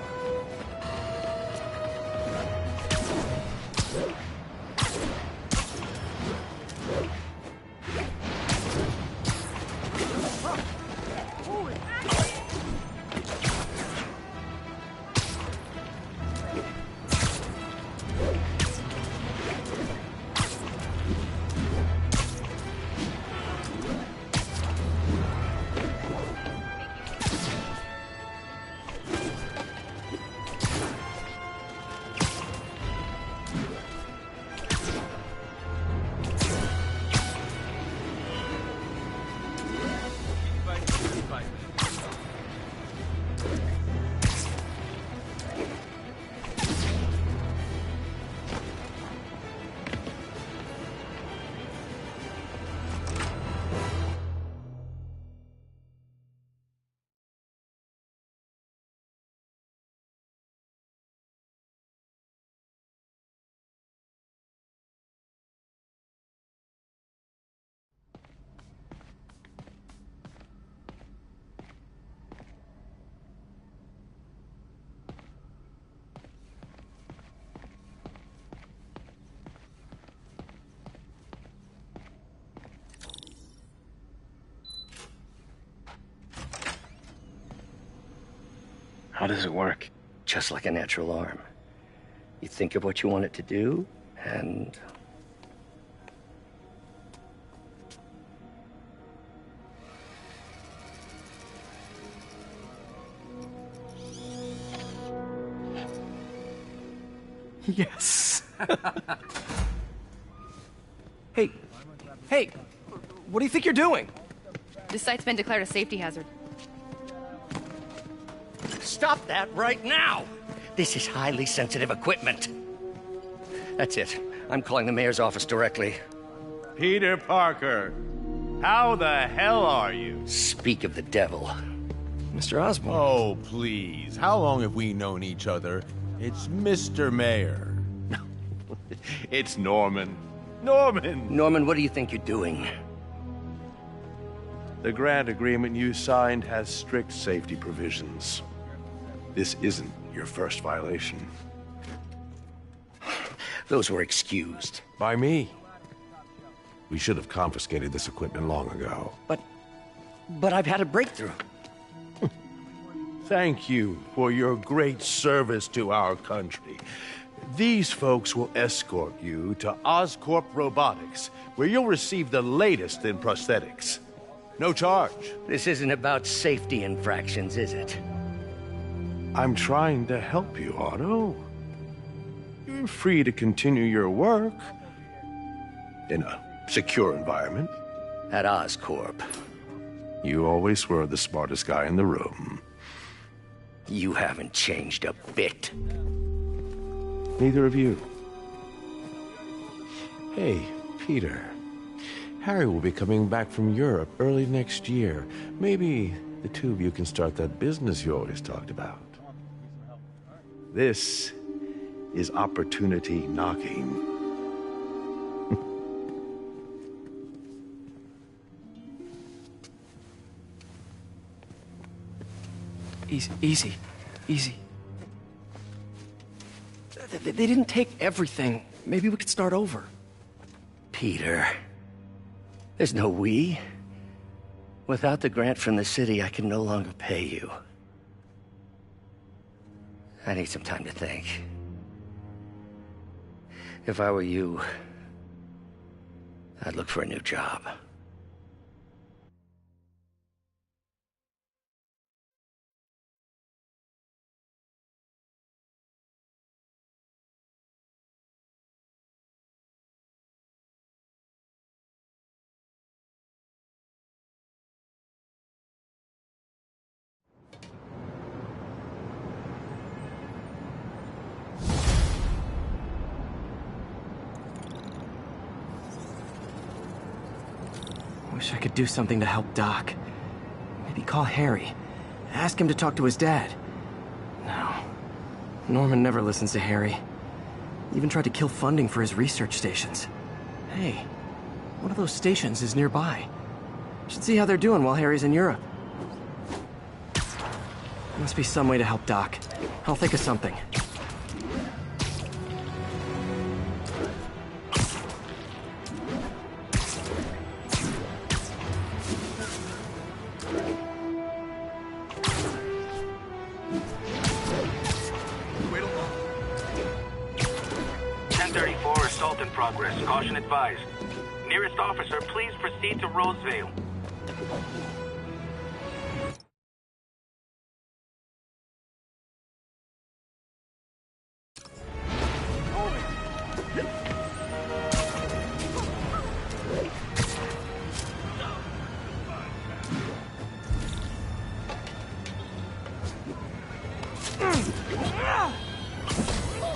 How does it work? Just like a natural arm. You think of what you want it to do, and... Yes. Hey, what do you think you're doing? This site's been declared a safety hazard. Stop that right now! This is highly sensitive equipment. That's it. I'm calling the mayor's office directly. Peter Parker, how the hell are you? Speak of the devil. Mr. Osborn. Oh, please. How long have we known each other? It's Mr. Mayor. It's Norman. Norman! Norman, what do you think you're doing? The grant agreement you signed has strict safety provisions. This isn't your first violation. Those were excused. By me. We should have confiscated this equipment long ago. But I've had a breakthrough. Thank you for your great service to our country. These folks will escort you to Oscorp Robotics, where you'll receive the latest in prosthetics. No charge. This isn't about safety infractions, is it? I'm trying to help you, Otto. You're free to continue your work in a secure environment. At Oscorp. You always were the smartest guy in the room. You haven't changed a bit. Neither of you. Hey, Peter. Harry will be coming back from Europe early next year. Maybe the two of you can start that business you always talked about. This is opportunity knocking. Easy. They didn't take everything. Maybe we could start over. Peter, there's no we. Without the grant from the city, I can no longer pay you. I need some time to think. If I were you, I'd look for a new job. Wish I could do something to help Doc. Maybe call Harry. Ask him to talk to his dad. No. Norman never listens to Harry. Even tried to kill funding for his research stations. Hey, one of those stations is nearby. Should see how they're doing while Harry's in Europe. Must be some way to help Doc. I'll think of something. Caution advised. Nearest officer, please proceed to Roseville.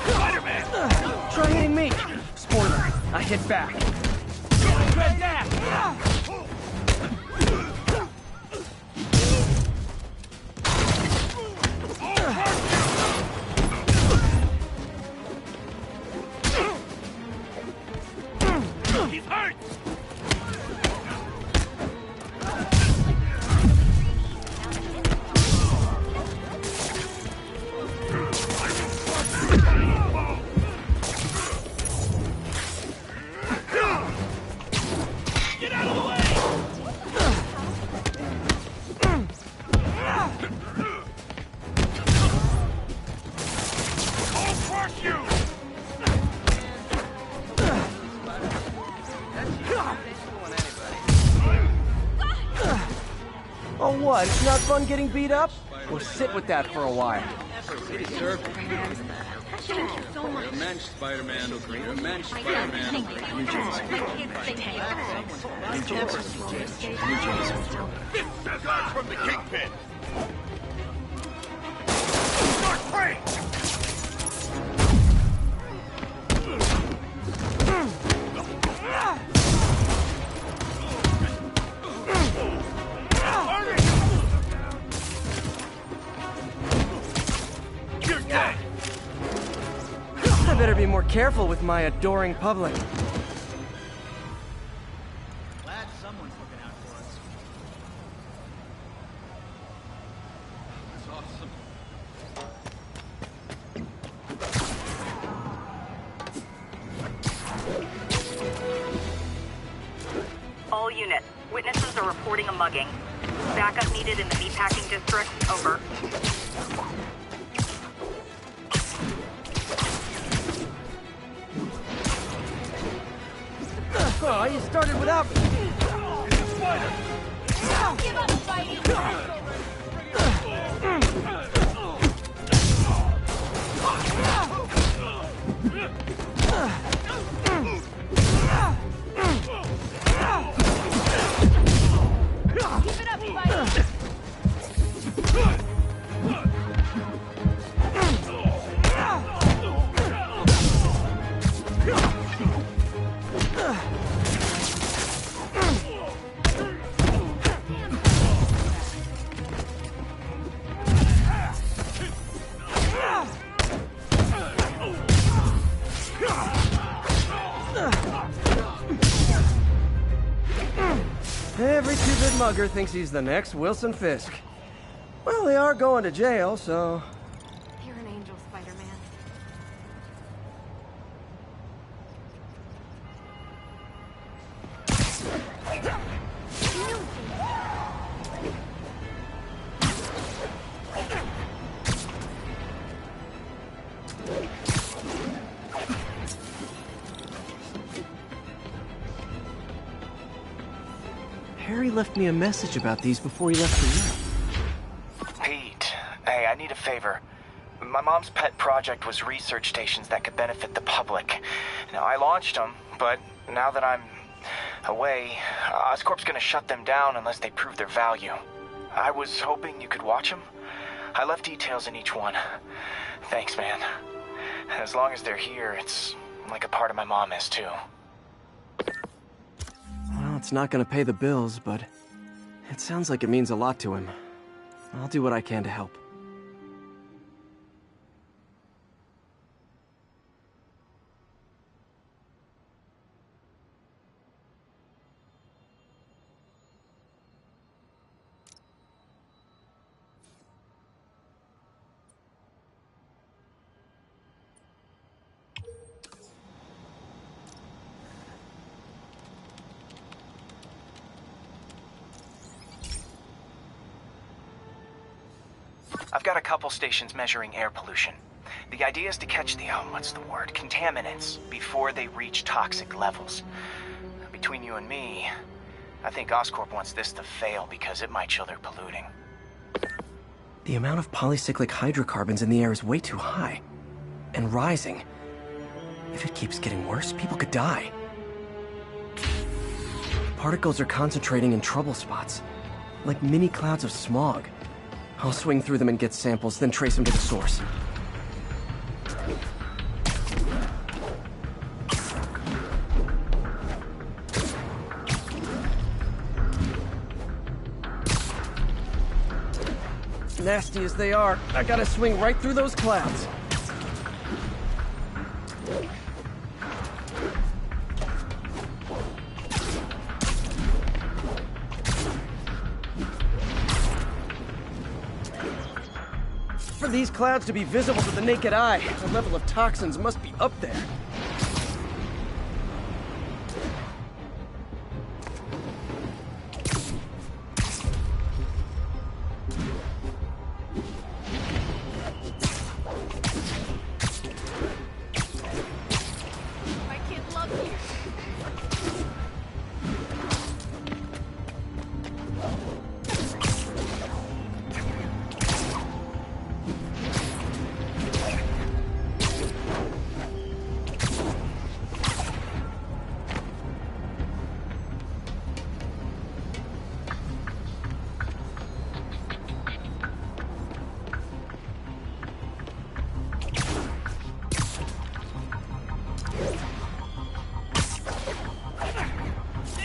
Spider-Man! Try hitting me! Spoiler, I hit back. Red dash! He's hurt! Get out of the way! Oh, what? It's not fun getting beat up? Well, sit with that for a while. City served. Immense Spider-Man. Immense Spider-Man. Guns from the Kingpin. Start praying. You're dead. I better be more careful with my adoring public. Glad someone's looking out for us. That's awesome. All units. Witnesses are reporting a mugging. Backup needed in the meatpacking district. Over. Oh, you started without me. Give up fighting. Keep it up, fighting. Every two-bit mugger thinks he's the next Wilson Fisk. Well, they are going to jail, so... You're an angel, Spider-Man. Harry left me a message about these before he left the room. Pete, hey, I need a favor. My mom's pet project was research stations that could benefit the public. Now, I launched them, but now that I'm away, Oscorp's gonna shut them down unless they prove their value. I was hoping you could watch them. I left details in each one. Thanks, man. As long as they're here, it's like a part of my mom is, too. Well, it's not gonna pay the bills, but it sounds like it means a lot to him. I'll do what I can to help. I've got a couple stations measuring air pollution. The idea is to catch the, contaminants before they reach toxic levels. Between you and me, I think Oscorp wants this to fail because it might show they're polluting. The amount of polycyclic hydrocarbons in the air is way too high. And rising. If it keeps getting worse, people could die. Particles are concentrating in trouble spots, like mini clouds of smog. I'll swing through them and get samples, then trace them to the source. Nasty as they are, I gotta swing right through those clouds. For these clouds to be visible to the naked eye, the level of toxins must be up there. My kid loves you.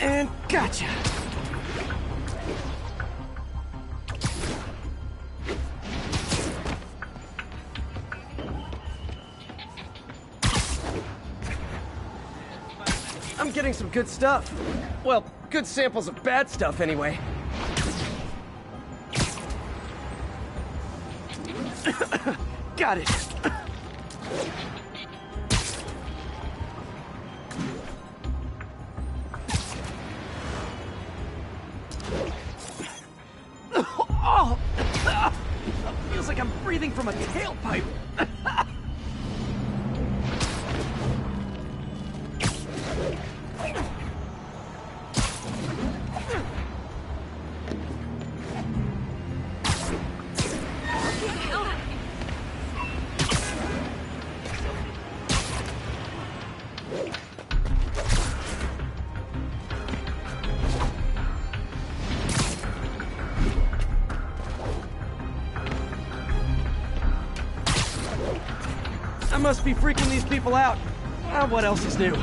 And gotcha! I'm getting some good stuff. Well, good samples of bad stuff, anyway. Got it. Oh! Feels like I'm breathing from a tailpipe. I must be freaking these people out. What else is new?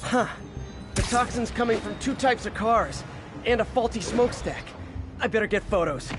Huh. The toxin's coming from 2 types of cars, and a faulty smokestack. I better get photos.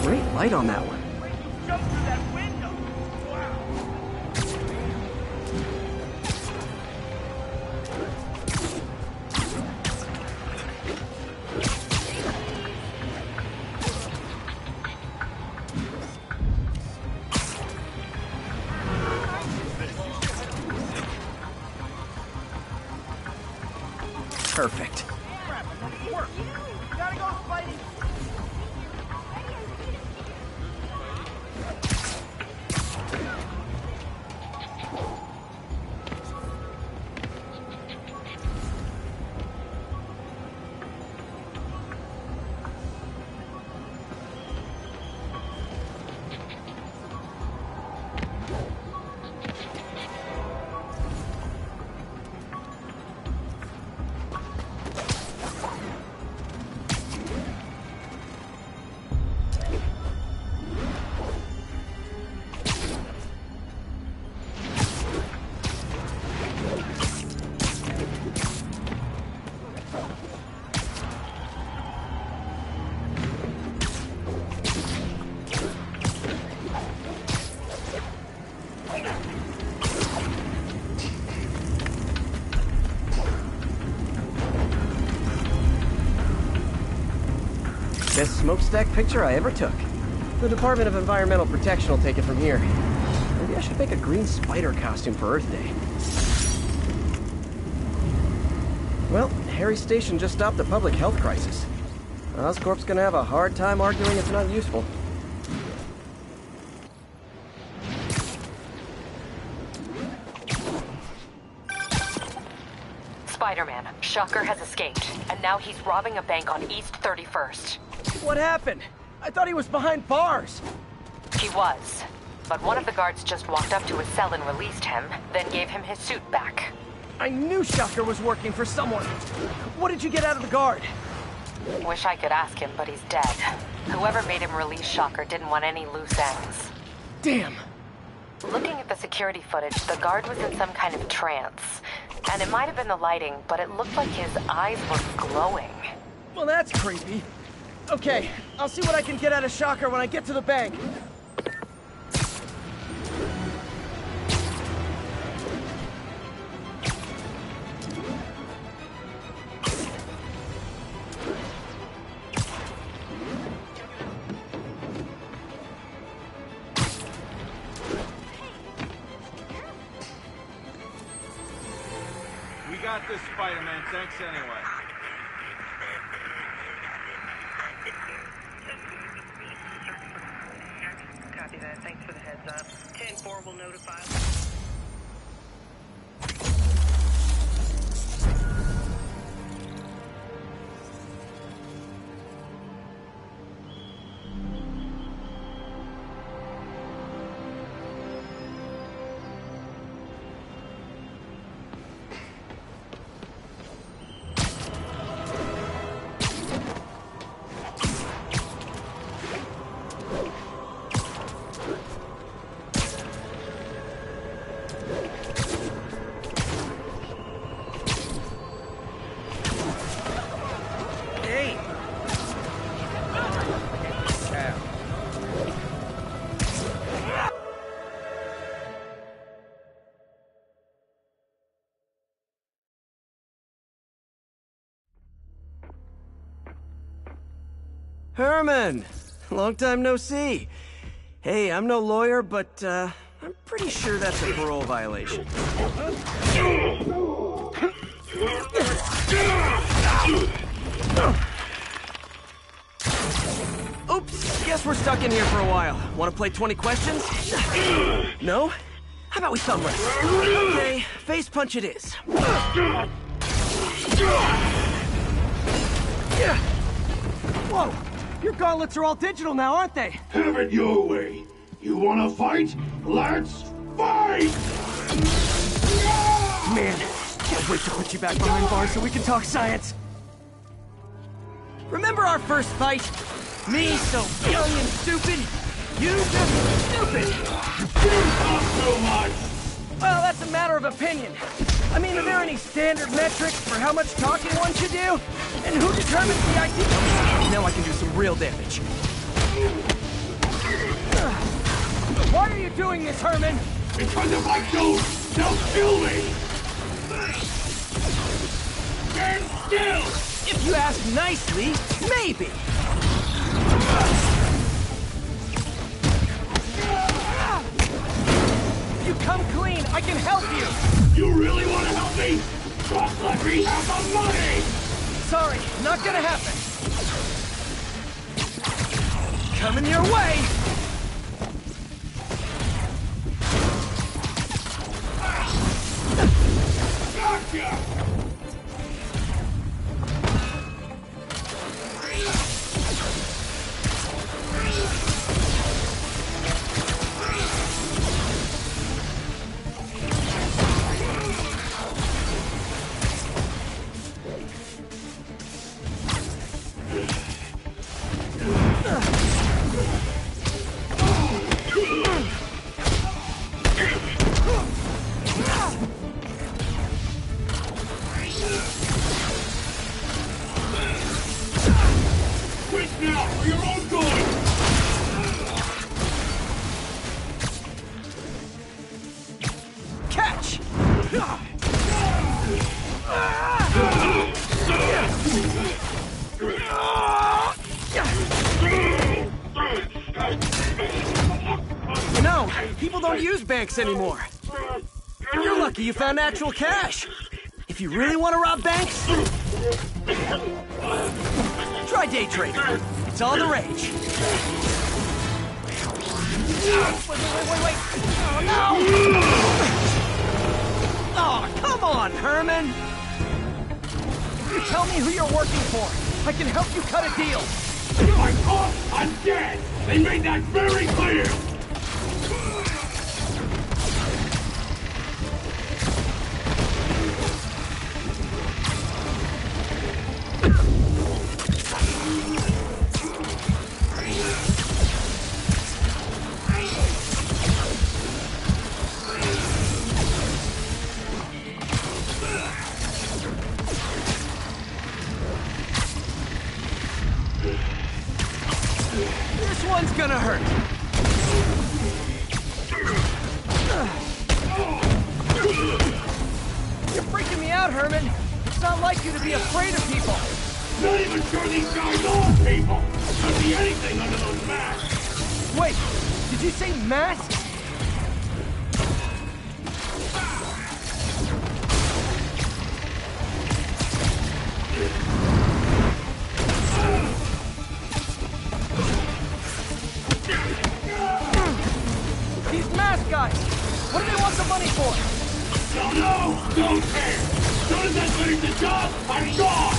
Great light on that one. Jump through that window! Perfect. Work! Gotta go, Spidey! Best smokestack picture I ever took. The Department of Environmental Protection will take it from here. Maybe I should make a green spider costume for Earth Day. Well, Harry Station just stopped a public health crisis. Oscorp's gonna have a hard time arguing it's not useful. Spider-Man, Shocker has escaped, and now he's robbing a bank on East 31st. What happened? I thought he was behind bars. He was, but one of the guards just walked up to his cell and released him, then gave him his suit back. I knew Shocker was working for someone. What did you get out of the guard? Wish I could ask him, but he's dead. Whoever made him release Shocker didn't want any loose ends. Damn. Looking at the security footage, the guard was in some kind of trance. And it might have been the lighting, but it looked like his eyes were glowing. Well, that's creepy. Okay, I'll see what I can get out of Shocker when I get to the bank. We got this, Spider-Man. Thanks anyway. Copy that. Thanks for the heads up. 10-4 will notify. Herman! Long time no see. Hey, I'm no lawyer, but, I'm pretty sure that's a parole violation. Oops, guess we're stuck in here for a while. Want to play 20 questions? No? How about we thumb wrestle? Okay, face punch it is. Whoa! Your gauntlets are all digital now, aren't they? Have it your way. You wanna fight? Let's fight! Man, can't wait to put you back behind bars so we can talk science. Remember our first fight? Me so young and stupid, you just stupid. You talk so much! Well, that's a matter of opinion. I mean, are there any standard metrics for how much talking one should do? And who determines the ideal? Now I can do some real damage. Why are you doing this, Herman? Because if I don't, they'll kill me! Stand still! If you ask nicely, maybe. If you come clean, I can help you! You really want to help me? Just let me have the money! Sorry, not gonna happen. Coming your way! Gotcha! Banks anymore. You're lucky you found actual cash. If you really want to rob banks, try day trading. It's all the rage. Wait. Oh, no! Oh, come on, Herman! You tell me who you're working for. I can help you cut a deal. My cops, I'm dead! They made that very clear! This one's gonna hurt. You're freaking me out, Herman. It's not like you to be afraid of people. Not even sure these guys are people. Could be anything under those masks. Wait, did you say masks? These mask guys! What do they want the money for? Don't know! Don't care! As soon as I finish the job, I'm gone!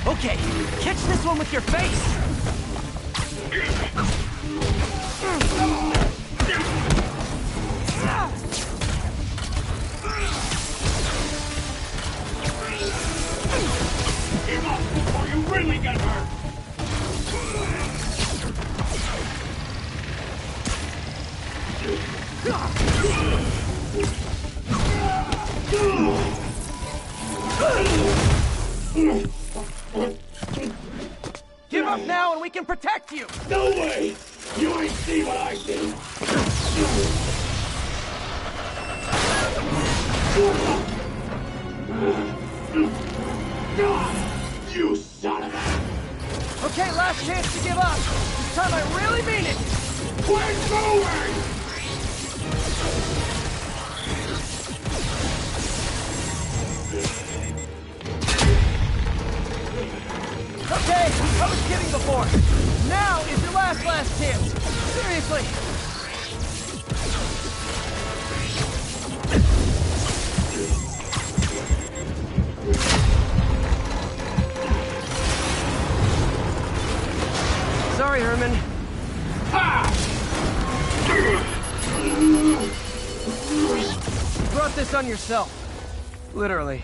Okay, catch this one with your face! Give up before you really get hurt! Give up now and we can protect you! No way! You ain't see what I see! You son of a... Okay, last chance to give up. This time I really mean it. Quit moving! Okay, I was kidding before. Now is your last chance. Seriously. Sorry, Herman. You brought this on yourself. Literally.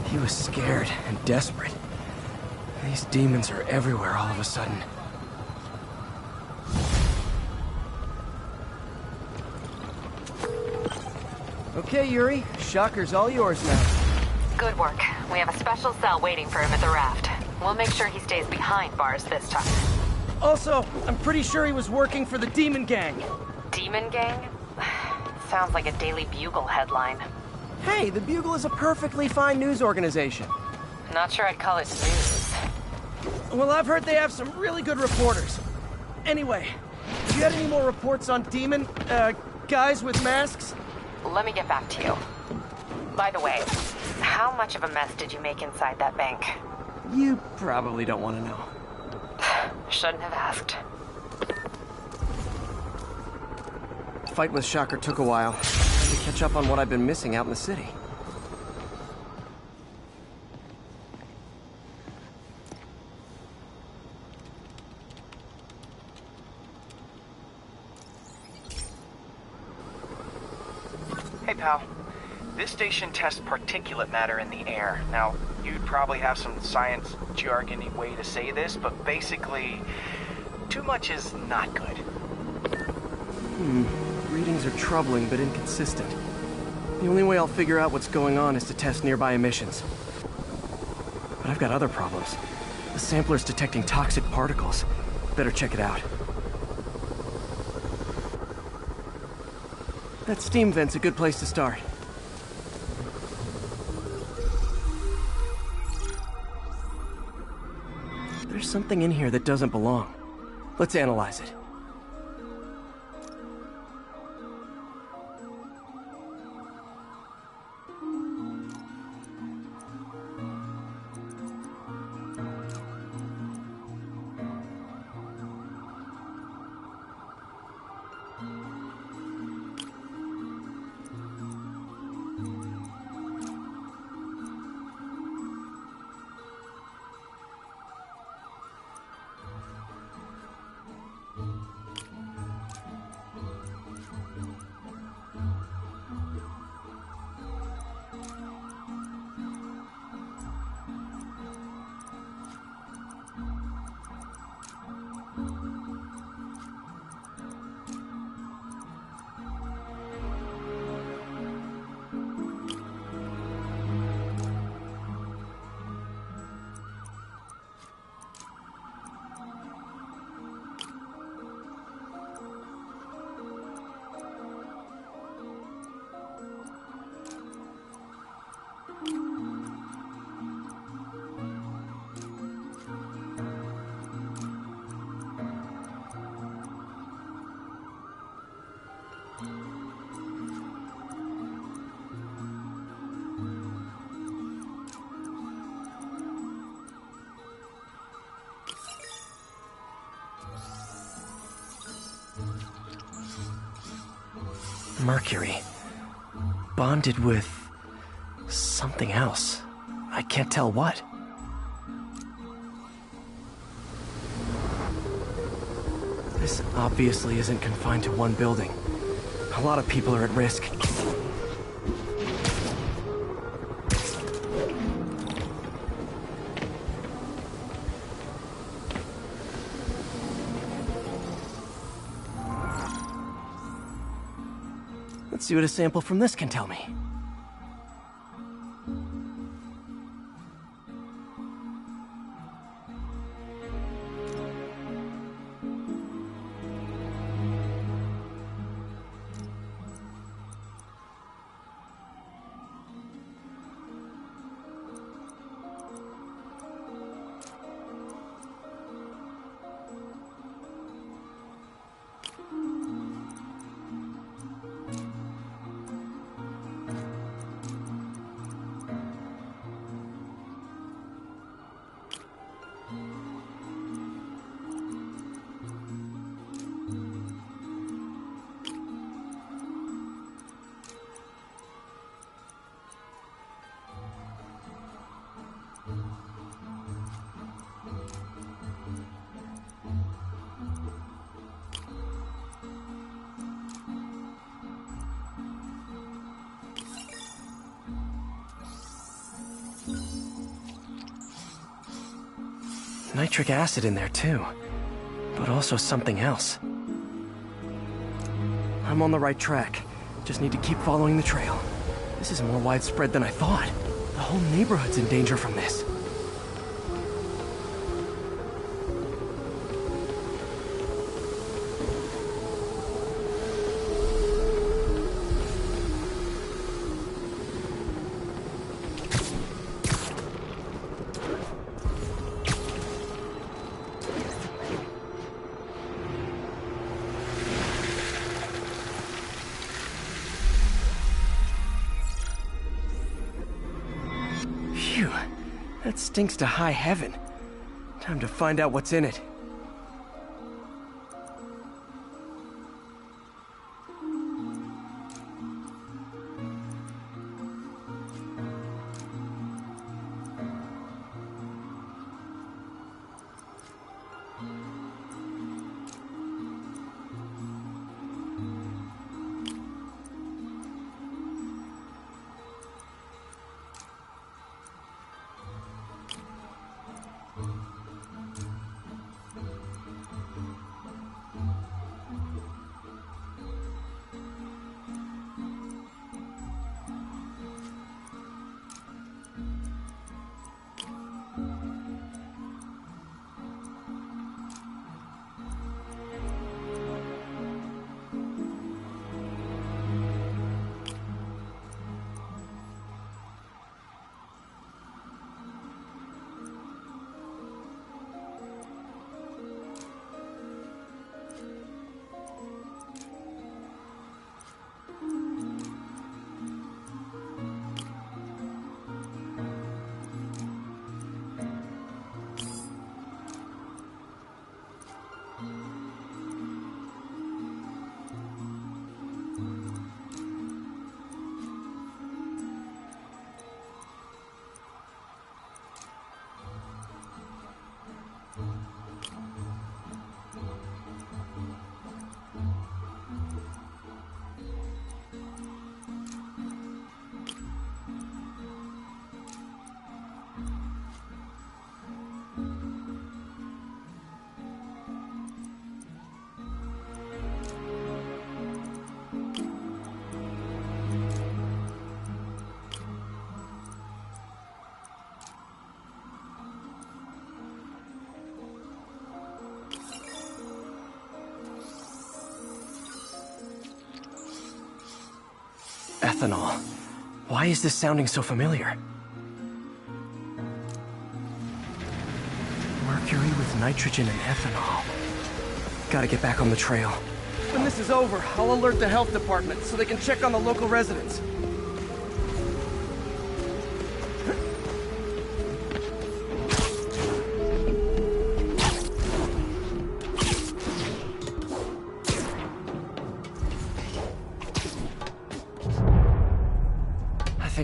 He was scared and desperate. These demons are everywhere all of a sudden. Okay, Yuri. Shocker's all yours now. Good work. We have a special cell waiting for him at the raft. We'll make sure he stays behind bars this time. Also, I'm pretty sure he was working for the Demon Gang. Demon Gang? Sounds like a Daily Bugle headline. Hey, the Bugle is a perfectly fine news organization. Not sure I'd call it news. Well, I've heard they have some really good reporters. Anyway, have you had any more reports on demon, guys with masks? Let me get back to you. By the way, how much of a mess did you make inside that bank? You probably don't want to know. Shouldn't have asked. Fight with Shocker took a while. To catch up on what I've been missing out in the city. Hey, pal. This station tests particulate matter in the air. Now, you'd probably have some science jargony way to say this, but basically, too much is not good. Readings are troubling but inconsistent. The only way I'll figure out what's going on is to test nearby emissions. But I've got other problems. The sampler's detecting toxic particles. Better check it out. That steam vent's a good place to start. There's something in here that doesn't belong. Let's analyze it. Mercury. Bonded with something else. I can't tell what. This obviously isn't confined to one building. A lot of people are at risk. Let's see what a sample from this can tell me. Nitric acid in there too, but also something else. I'm on the right track. Just need to keep following the trail. This is more widespread than I thought. The whole neighborhood's in danger from this. Phew, that stinks to high heaven. Time to find out what's in it. Ethanol. Why is this sounding so familiar? Mercury with nitrogen and ethanol. Gotta get back on the trail. When this is over, I'll alert the health department so they can check on the local residents.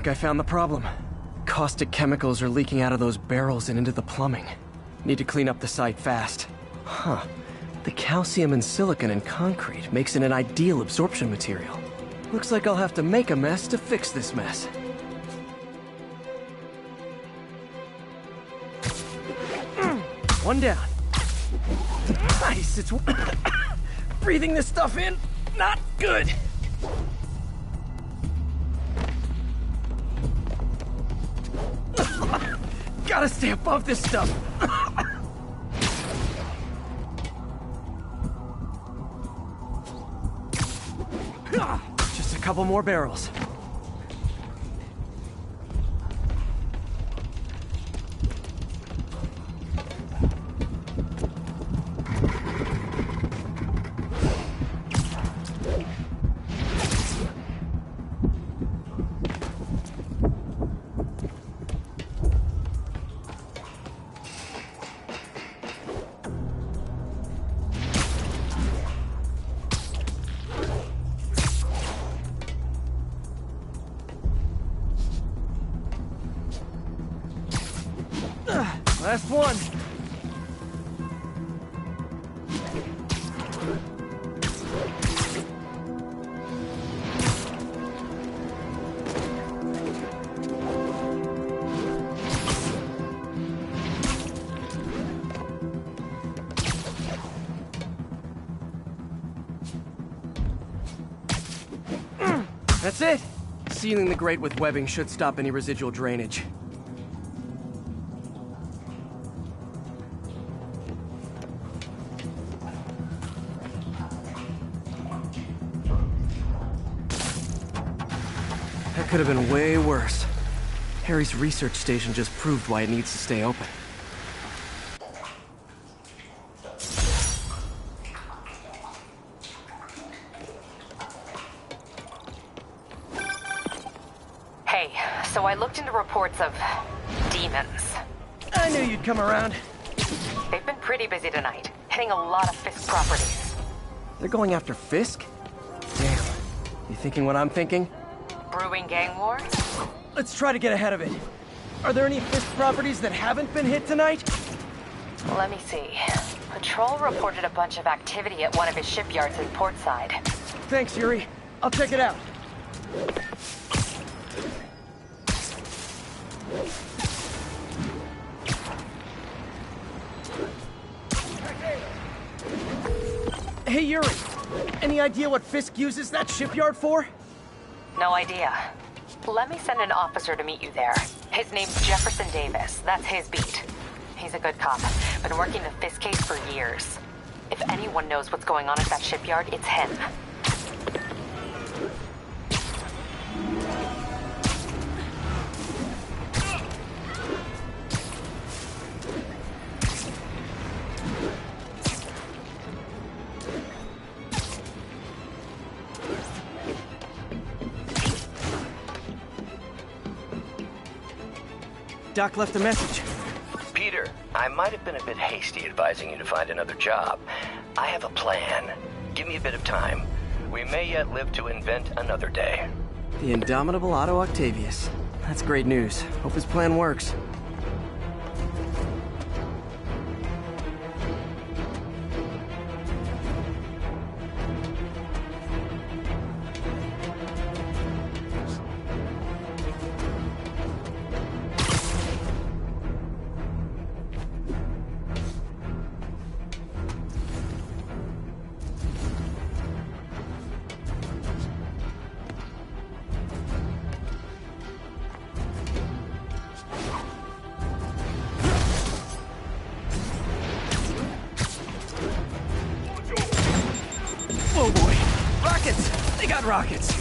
think I found the problem. Caustic chemicals are leaking out of those barrels and into the plumbing. Need to clean up the site fast. Huh. The calcium and silicon in concrete makes it an ideal absorption material. Looks like I'll have to make a mess to fix this mess. One down. Nice, it's... breathing this stuff in, not good. Gotta stay above this stuff. Just a couple more barrels. Last one. That's it. Sealing the grate with webbing should stop any residual drainage. Could have been way worse. Harry's research station just proved why it needs to stay open. Hey, so I looked into reports of demons. I knew you'd come around. They've been pretty busy tonight, hitting a lot of Fisk properties. They're going after Fisk? Damn. You thinking what I'm thinking? Brewing gang war? Let's try to get ahead of it. Are there any Fisk properties that haven't been hit tonight? Let me see. Patrol reported a bunch of activity at one of his shipyards in Portside. Thanks, Yuri. I'll check it out. Hey, Yuri. Any idea what Fisk uses that shipyard for? No idea. Let me send an officer to meet you there. His name's Jefferson Davis. That's his beat. He's a good cop. Been working the Fisk case for years. If anyone knows what's going on at that shipyard, it's him. Doc left a message. Peter, I might have been a bit hasty advising you to find another job. I have a plan. Give me a bit of time. We may yet live to invent another day. The indomitable Otto Octavius. That's great news. Hope his plan works. Oh boy. Rockets! They got rockets!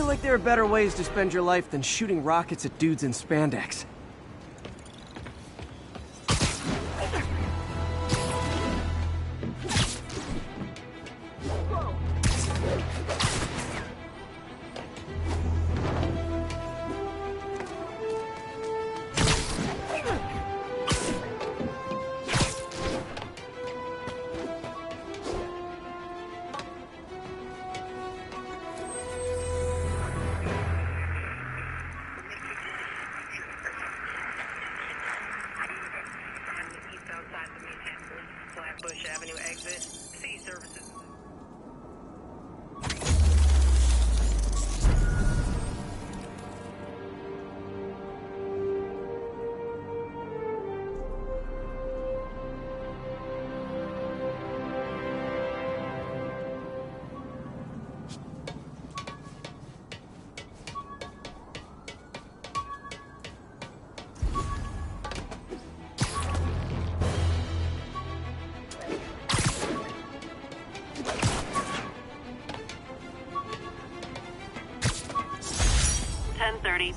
feel like there are better ways to spend your life than shooting rockets at dudes in spandex. Bush Avenue exit. C services.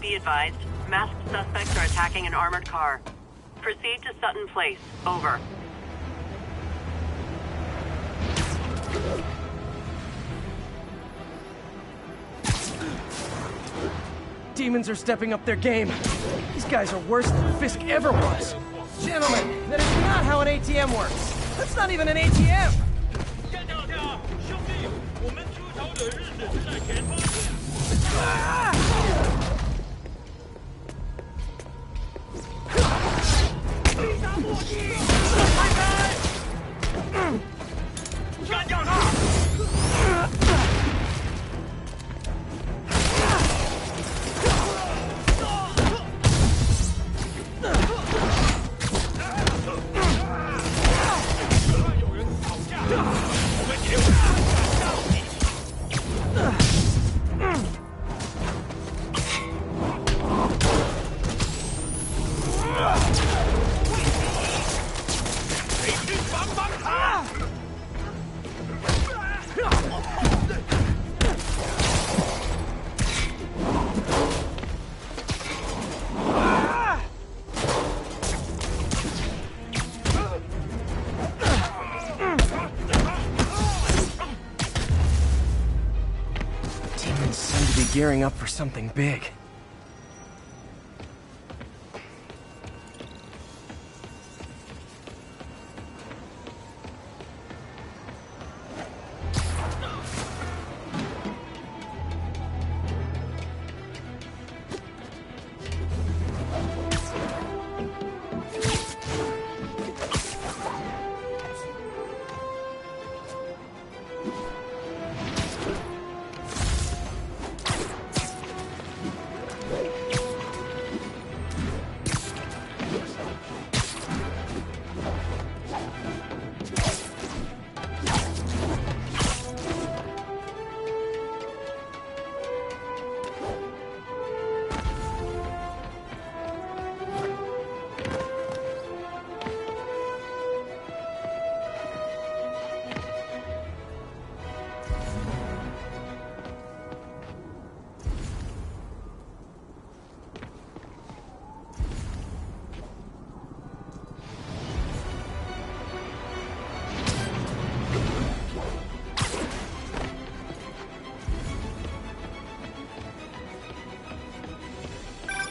Be advised, masked suspects are attacking an armored car. Proceed to Sutton Place. Over. Demons are stepping up their game. These guys are worse than Fisk ever was. Gentlemen, that is not how an ATM works. That's not even an ATM! Gearing up for something big.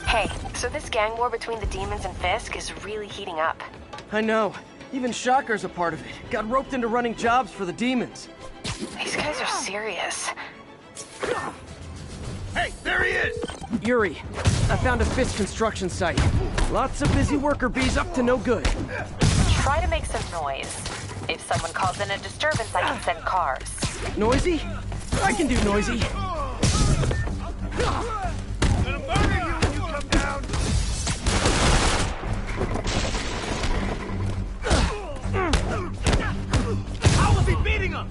Hey, so this gang war between the demons and Fisk is really heating up. I know. Even Shocker's a part of it. Got roped into running jobs for the demons. These guys are serious. Hey, there he is! Yuri, I found a Fisk construction site. Lots of busy worker bees up to no good. Try to make some noise. If someone calls in a disturbance, I can send cars. Noisy? I can do noisy. How was he beating him?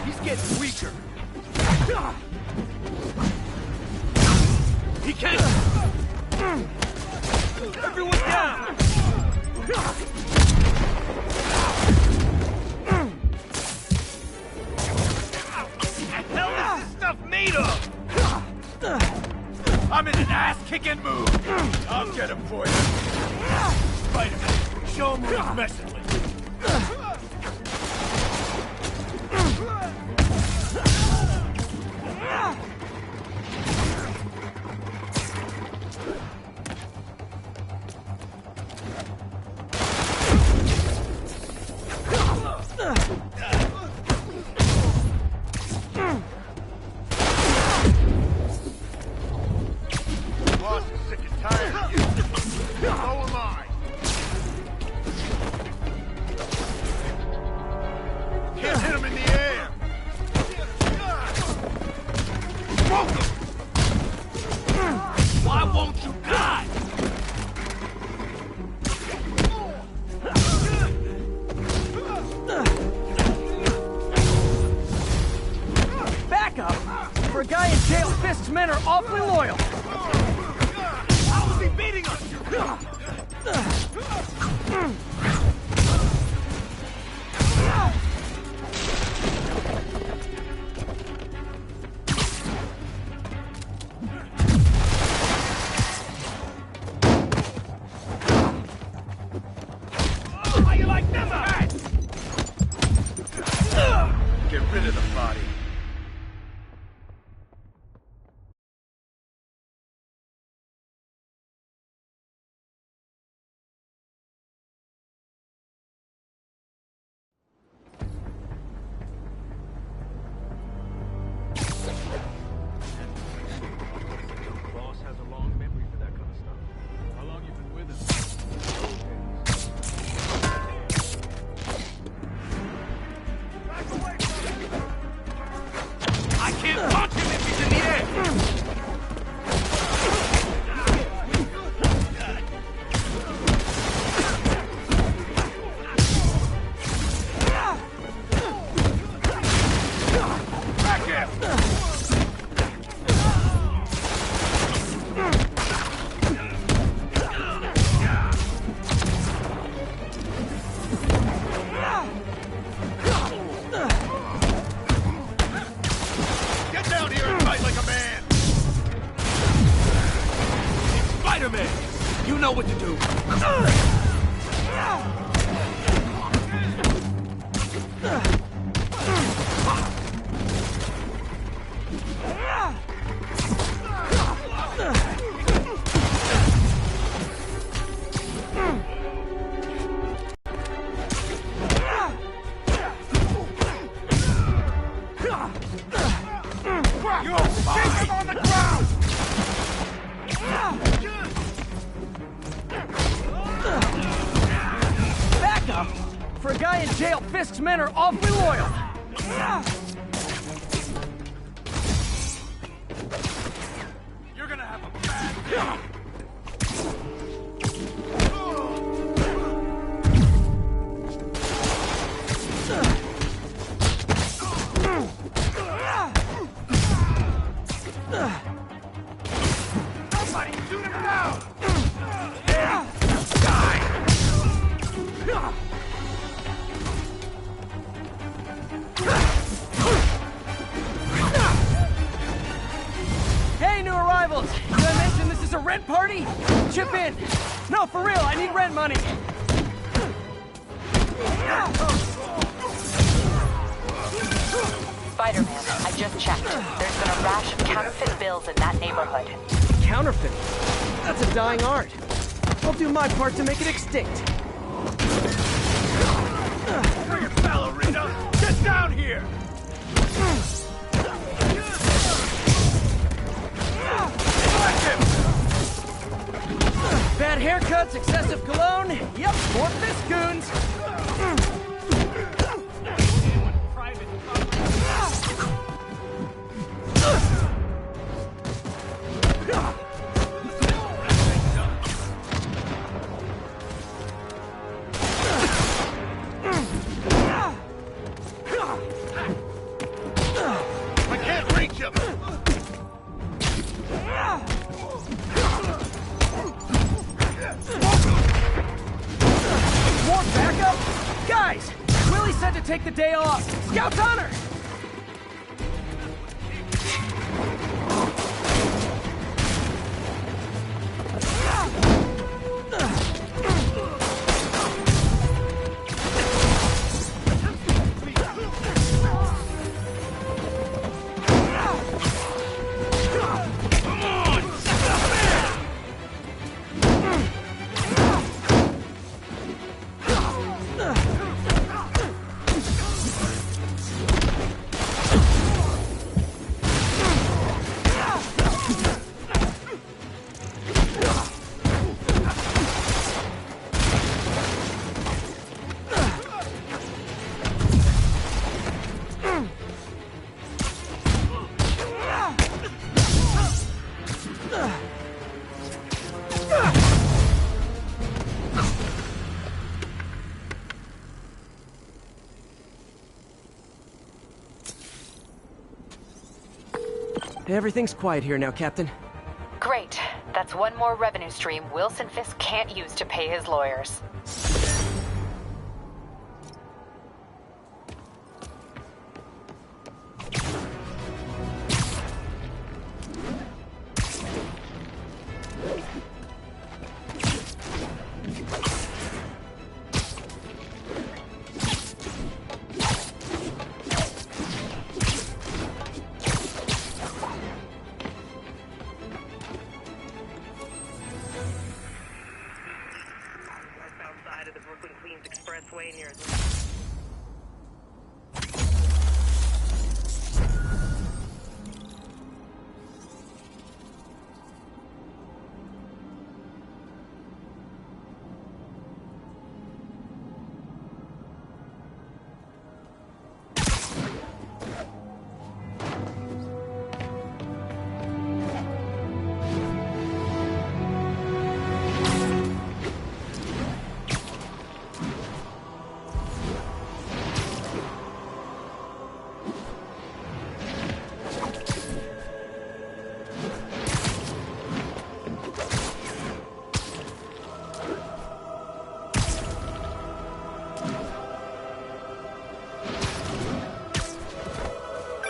He's getting weaker. He can't. Everyone down. What the hell is this stuff made of? Boss is sick and tired of you. So am I. Can't hit him in the air. Why won't you die? Back up! For a guy in jail, Fisk's men are awfully loyal. How is he beating us? How you like them? Get rid of the body. Boss has a long memory for that kind of stuff. How long you been with him? I can't punch him if he's in the air! Back him! Get down here and fight like a man! It's Spider-Man! You know what to do! Yo, keep him on the ground! Back up! For a guy in jail, Fisk's men are awfully loyal. You're gonna have a bad day! Somebody shoot him down! Die! Hey, new arrivals! Did I mention this is a rent party? Chip in! No, for real, I need rent money! Spider-Man, I just checked. There's been a rash of counterfeit bills in that neighborhood. Counterfeit? That's a dying art. I'll do my part to make it extinct. Bring it, ballerina! Get down here! Bad haircuts, excessive cologne. Yep, more Fiskoons. I can't reach him! More backup? Guys, Willie said to take the day off. Scout's honor! Everything's quiet here now, Captain. Great. That's one more revenue stream Wilson Fisk can't use to pay his lawyers.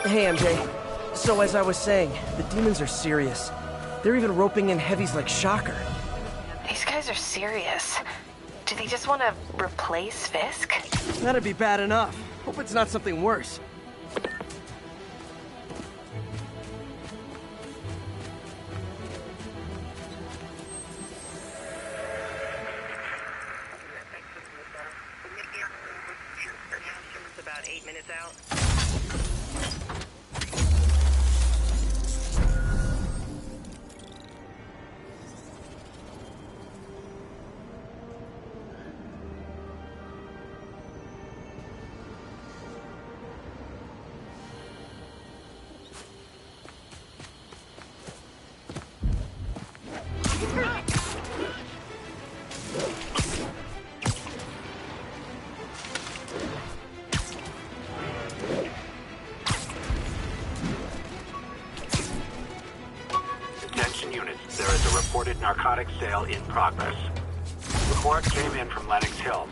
Hey, MJ. So as I was saying, the demons are serious. They're even roping in heavies like Shocker. These guys are serious. Do they just want to replace Fisk? That'd be bad enough. Hope it's not something worse. About 8 minutes out. Narcotics sale in progress. Report came in from Lenox Hill.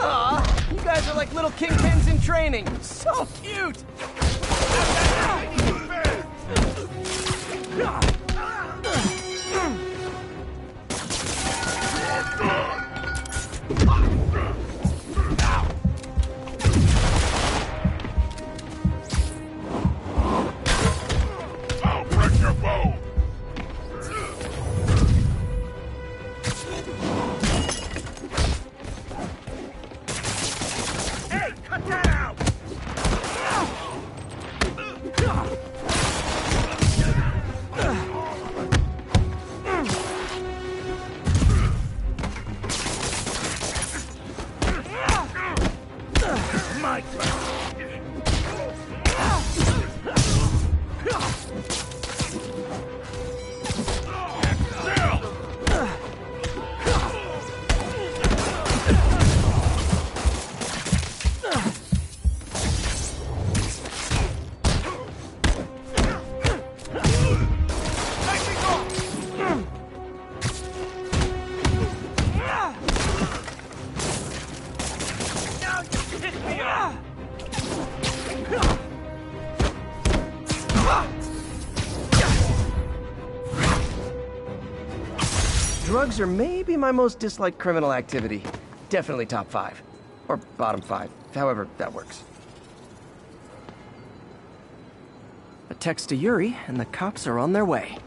Aw, you guys are like little kingpins in training. So cute! Drugs are maybe my most disliked criminal activity. Definitely top 5. Or bottom 5, however that works. A text to Yuri, and the cops are on their way.